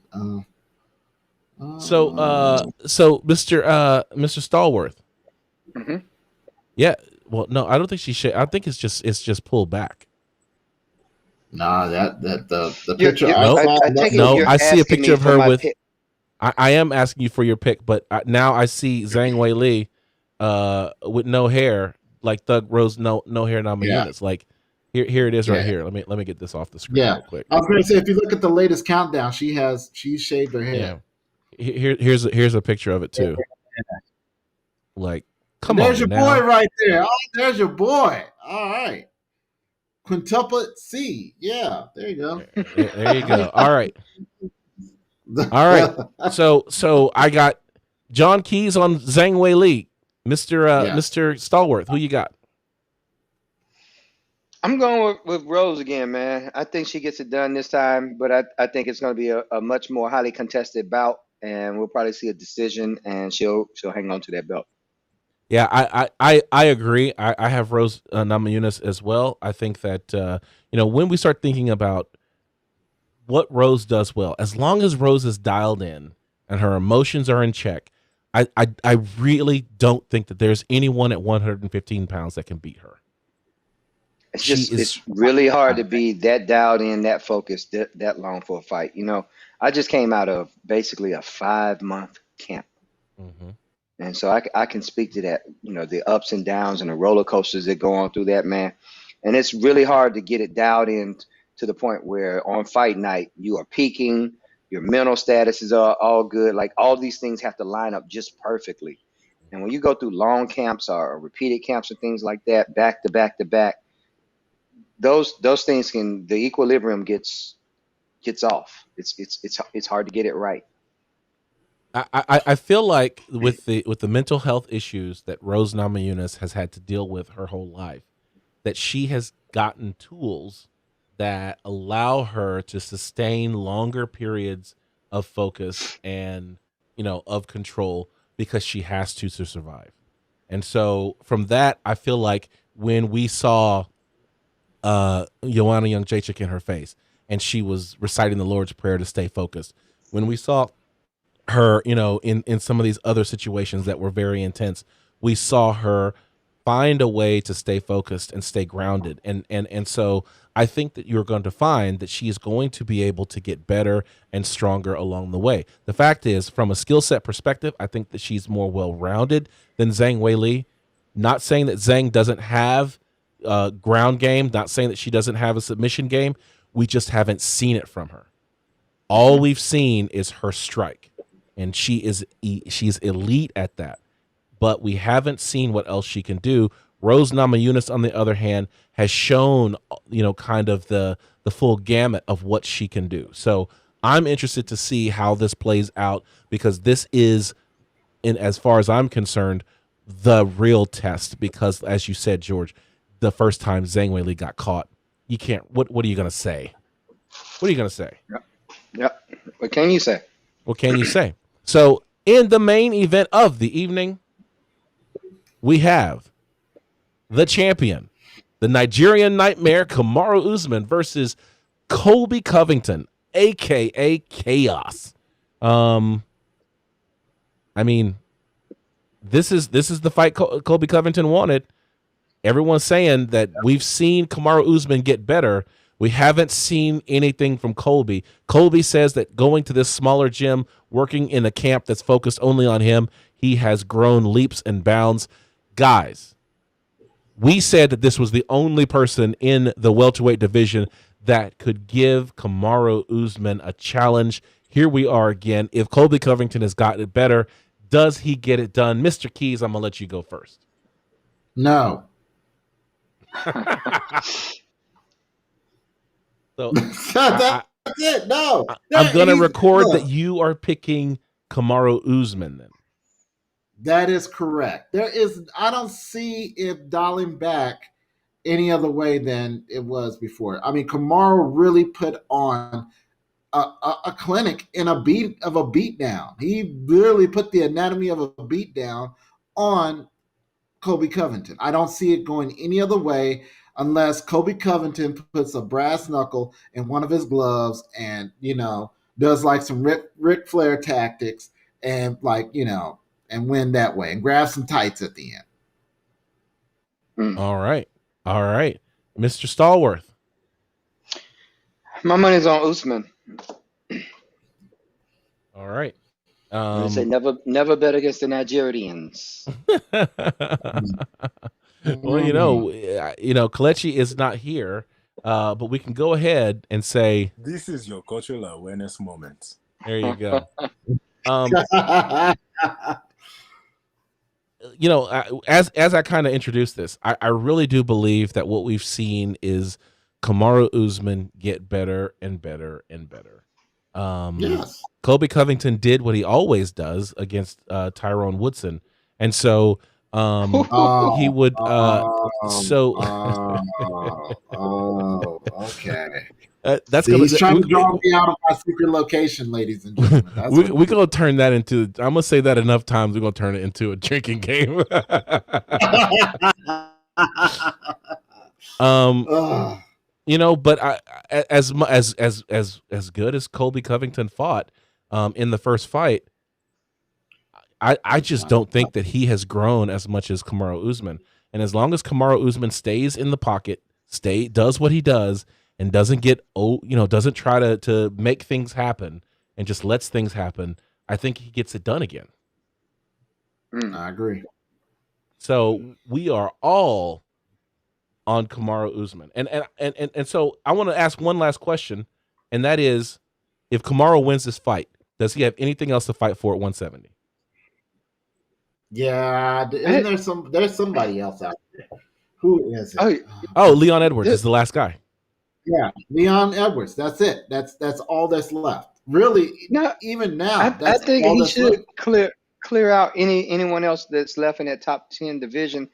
So Mr. Stallworth. Mm-hmm. Yeah. Well, no, I don't think she. I think it's just pulled back. Nah, the picture. I see a picture of her with. I am asking you for your pick, but now I see Zhang Weili with no hair, like Thug Rose no hair Namajunas. Like here it is right here. Let me get this off the screen real quick. I was going to say, if you look at the latest countdown, she shaved her hair. Yeah. Here's a picture of it too. Like, come on. There's your boy right there. Oh, there's your boy. All right. Quintuple C. Yeah, there you go. There you go. All right. All right. So I got John Keys on Zhang Weili, Mr. Stallworth. Who you got? I'm going with Rose again, man. I think she gets it done this time, but I think it's going to be a much more highly contested bout, and we'll probably see a decision, and she'll hang on to that belt. Yeah, I agree. I have Rose Namajunas as well. I think that when we start thinking about what Rose does well, as long as Rose is dialed in and her emotions are in check, I really don't think that there's anyone at 115 pounds that can beat her. It's really hard to be that dialed in, that focused, that long for a fight. I just came out of basically a 5-month camp. Mm-hmm. And so I can speak to that, the ups and downs and the roller coasters that go on through that, man. And it's really hard to get it dialed in to the point where on fight night, you are peaking, your mental status is all good. Like, all these things have to line up just perfectly. And when you go through long camps or repeated camps and things like that, back to back to back, those things the equilibrium gets off. It's hard to get it right. I feel like with the mental health issues that Rose Namajunas has had to deal with her whole life, that she has gotten tools that allow her to sustain longer periods of focus and of control because she has to survive. And so from that, I feel like when we saw Joanna Jędrzejczyk in her face and she was reciting the Lord's Prayer to stay focused, when we saw her, in some of these other situations that were very intense, we saw her find a way to stay focused and stay grounded. And so I think that you're going to find that she is going to be able to get better and stronger along the way. The fact is, from a skill set perspective, I think that she's more well-rounded than Zhang Weili. Not saying that Zhang doesn't have ground game, not saying that she doesn't have a submission game. We just haven't seen it from her. All we've seen is her strike. And she's elite at that, but we haven't seen what else she can do. Rose Namajunas, on the other hand, has shown, kind of the full gamut of what she can do. So I'm interested to see how this plays out, because this is, as far as I'm concerned, the real test. Because, as you said, George, the first time Zhang Weili got caught, you can't. What are you going to say? What are you going to say? Yeah. What can you say? What can you say? So in the main event of the evening, we have the champion, the Nigerian Nightmare, Kamaru Usman versus Colby Covington, a.k.a. Chaos. I mean, this is the fight Colby Covington wanted. Everyone's saying that we've seen Kamaru Usman get better. We haven't seen anything from Colby. Colby says that going to this smaller gym, working in a camp that's focused only on him, he has grown leaps and bounds. Guys, we said that this was the only person in the welterweight division that could give Kamaru Usman a challenge. Here we are again. If Colby Covington has gotten it better, does he get it done? Mr. Keys, I'm going to let you go first. No. So That's it. No. I'm going to record that you are picking Kamaru Usman then. That is correct. I don't see it dialing back any other way than it was before. I mean, Kamaru really put on a clinic in a beatdown. He literally put the anatomy of a beatdown on Colby Covington. I don't see it going any other way unless Colby Covington puts a brass knuckle in one of his gloves and, does like some Ric Flair tactics and and win that way and grab some tights at the end. All right. Mr. Stallworth. My money's on Usman. All right. They say never bet against the Nigerians. Well, Kelechi is not here, but we can go ahead and say This is your cultural awareness moment. there you go. As I kind of introduced this, I really do believe that what we've seen is Kamaru Usman get better and better and better. Yes. Colby Covington did what he always does against Tyrone Woodson, and so he would. Okay. That's he's trying to draw me out of my secret location, ladies and gentlemen. We're gonna turn that into. I'm gonna say that enough times. We're gonna turn it into a drinking game. But as good as Colby Covington fought in the first fight, I just don't think that he has grown as much as Kamaru Usman. And as long as Kamaru Usman stays in the pocket, does what he does, and doesn't doesn't try to make things happen and just lets things happen, I think he gets it done again. I agree. So we are all on Kamaru Usman. And so I want to ask one last question, and that is, if Kamaru wins this fight, does he have anything else to fight for at 170? Yeah, and there's somebody else out there. Who is it? Leon Edwards is the last guy. Yeah, Leon Edwards. That's it. That's all that's left. Really, even now. I think he should clear out anyone else that's left in that top 10 division,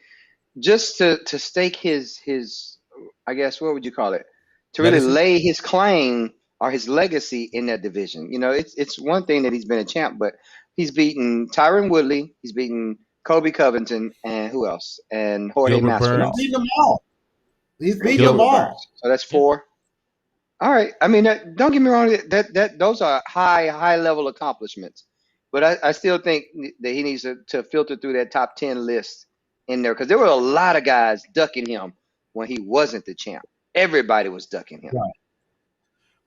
just to stake his I guess, what would you call it? To really lay his claim or his legacy in that division. It's one thing that he's been a champ, but he's beaten Tyron Woodley, he's beaten Colby Covington, and who else? And Jorge Masvidal. He's beaten them all. He's beaten them all. So that's 4. All right. I mean, don't get me wrong. That those are high level accomplishments, but I still think that he needs to filter through that top 10 list in there, because there were a lot of guys ducking him when he wasn't the champ. Everybody was ducking him. Right.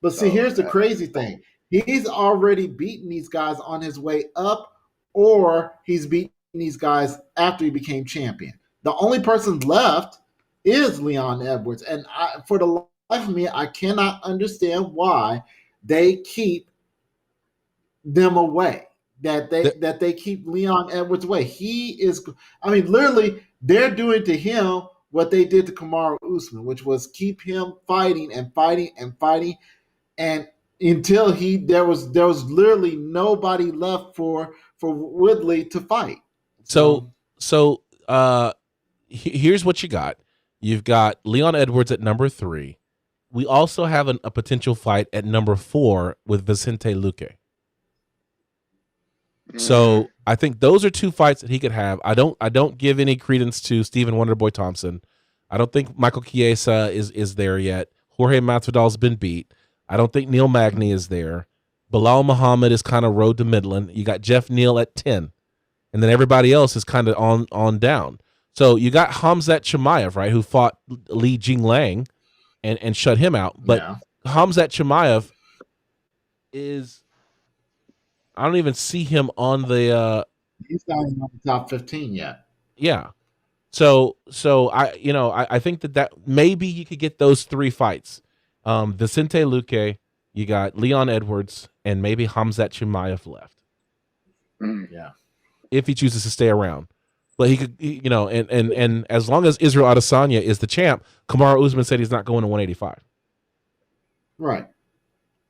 But see, here's the crazy thing. He's already beaten these guys on his way up, or he's beaten these guys after he became champion. The only person left is Leon Edwards. And for the life of me, I cannot understand why they keep them away, that they keep Leon Edwards away. Literally, they're doing to him what they did to Kamaru Usman, which was keep him fighting and fighting and fighting, and until there was literally nobody left for Woodley to fight. So here's what you got. You've got Leon Edwards at number 3. We also have a potential fight at number 4 with Vicente Luque. So I think those are 2 fights that he could have. I don't give any credence to Stephen Wonderboy Thompson. I don't think Michael Chiesa is there yet. Jorge Masvidal's been beat. I don't think Neil Magny is there. Bilal Muhammad is kind of road to Midland. You got Jeff Neal at 10. And then everybody else is kind of on down. So you got Hamza Chamiah, right, who fought Jin Liang and shut him out. But Hamza Chamiah is, I don't even see him on the he's not even on the top 15 yet. Yeah. So I think that maybe you could get those 3 fights. Vicente Luque, you got Leon Edwards, and maybe Hamza Chimaev left. Yeah. If he chooses to stay around. But he could, and as long as Israel Adesanya is the champ, Kamaru Usman said he's not going to 185. Right.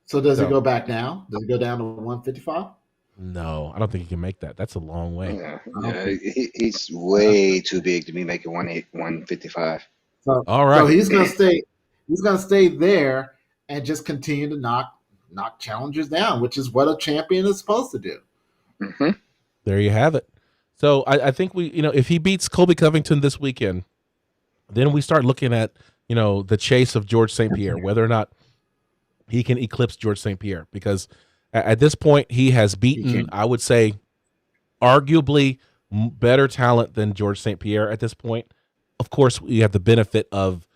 So does he go back down? Does he go down to 155? No, I don't think he can make that. That's a long way. Yeah, he's way too big to be making 155. So, all right. So he's gonna stay. He's gonna stay there and just continue to knock challengers down, which is what a champion is supposed to do. Mm-hmm. There you have it. So I think if he beats Colby Covington this weekend, then we start looking at, the chase of George St. Pierre, whether or not he can eclipse George St. Pierre, because at this point he has beaten, I would say, arguably better talent than George St. Pierre at this point. Of course, you have the benefit of,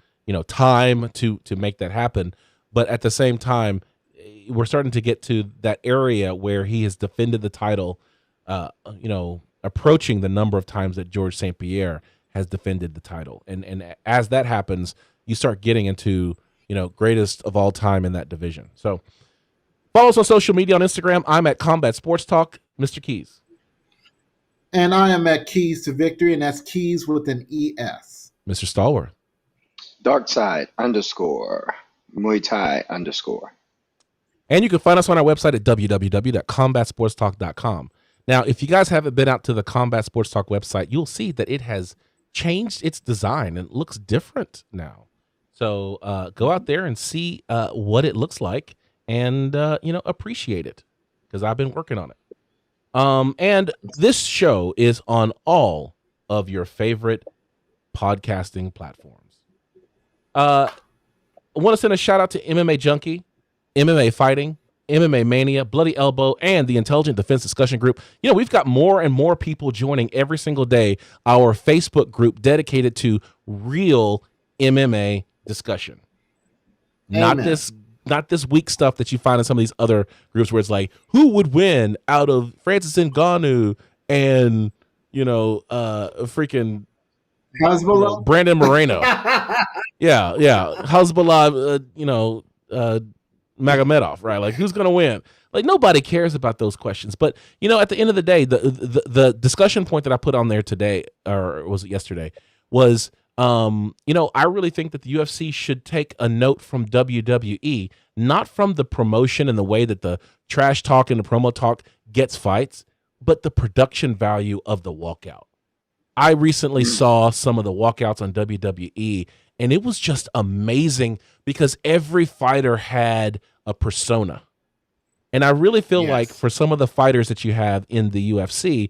time to make that happen. But at the same time, we're starting to get to that area where he has defended the title, approaching the number of times that George St. Pierre has defended the title. And as that happens, you start getting into, greatest of all time in that division. So follow us on social media on Instagram. I'm at Combat Sports Talk. Mr. Keys. And I am at Keys to Victory, and that's Keys with an ES. Mr. Stallworth. Darkside _ Muay Thai _. And you can find us on our website at www.combatsportstalk.com. Now, if you guys haven't been out to the Combat Sports Talk website, you'll see that it has changed its design and looks different now. So go out there and see what it looks like and, appreciate it, because I've been working on it. And this show is on all of your favorite podcasting platforms. I want to send a shout out to MMA Junkie, MMA Fighting, MMA Mania, Bloody Elbow, and the Intelligent Defense Discussion Group. We've got more and more people joining every single day our Facebook group dedicated to real MMA discussion. Amen. Not this weak stuff that you find in some of these other groups where it's like, who would win out of Francis Ngannou and, freaking Hezbollah? Brandon Moreno. yeah. Hezbollah, Magomedov, right? Like, who's going to win? Like, nobody cares about those questions. But, at the end of the day, the discussion point that I put on there today, or was it yesterday, was, I really think that the UFC should take a note from WWE, not from the promotion and the way that the trash talk and the promo talk gets fights, but the production value of the walkout. I recently saw some of the walkouts on WWE, and it was just amazing because every fighter had a persona. And I really feel like for some of the fighters that you have in the UFC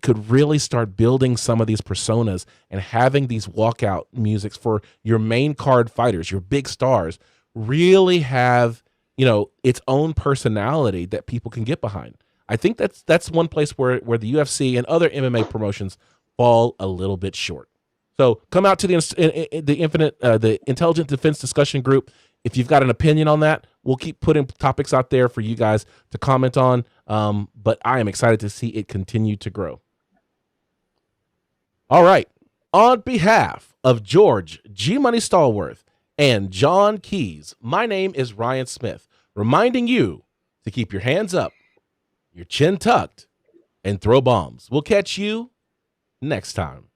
could really start building some of these personas and having these walkout musics for your main card fighters, your big stars, really have, its own personality that people can get behind. I think that's one place where the UFC and other MMA promotions fall a little bit short. So come out to the Intelligent Defense Discussion Group. If you've got an opinion on that, we'll keep putting topics out there for you guys to comment on. But I am excited to see it continue to grow. All right. On behalf of George G. Money Stallworth and John Keys, my name is Ryan Smith, reminding you to keep your hands up, your chin tucked, and throw bombs. We'll catch you next time.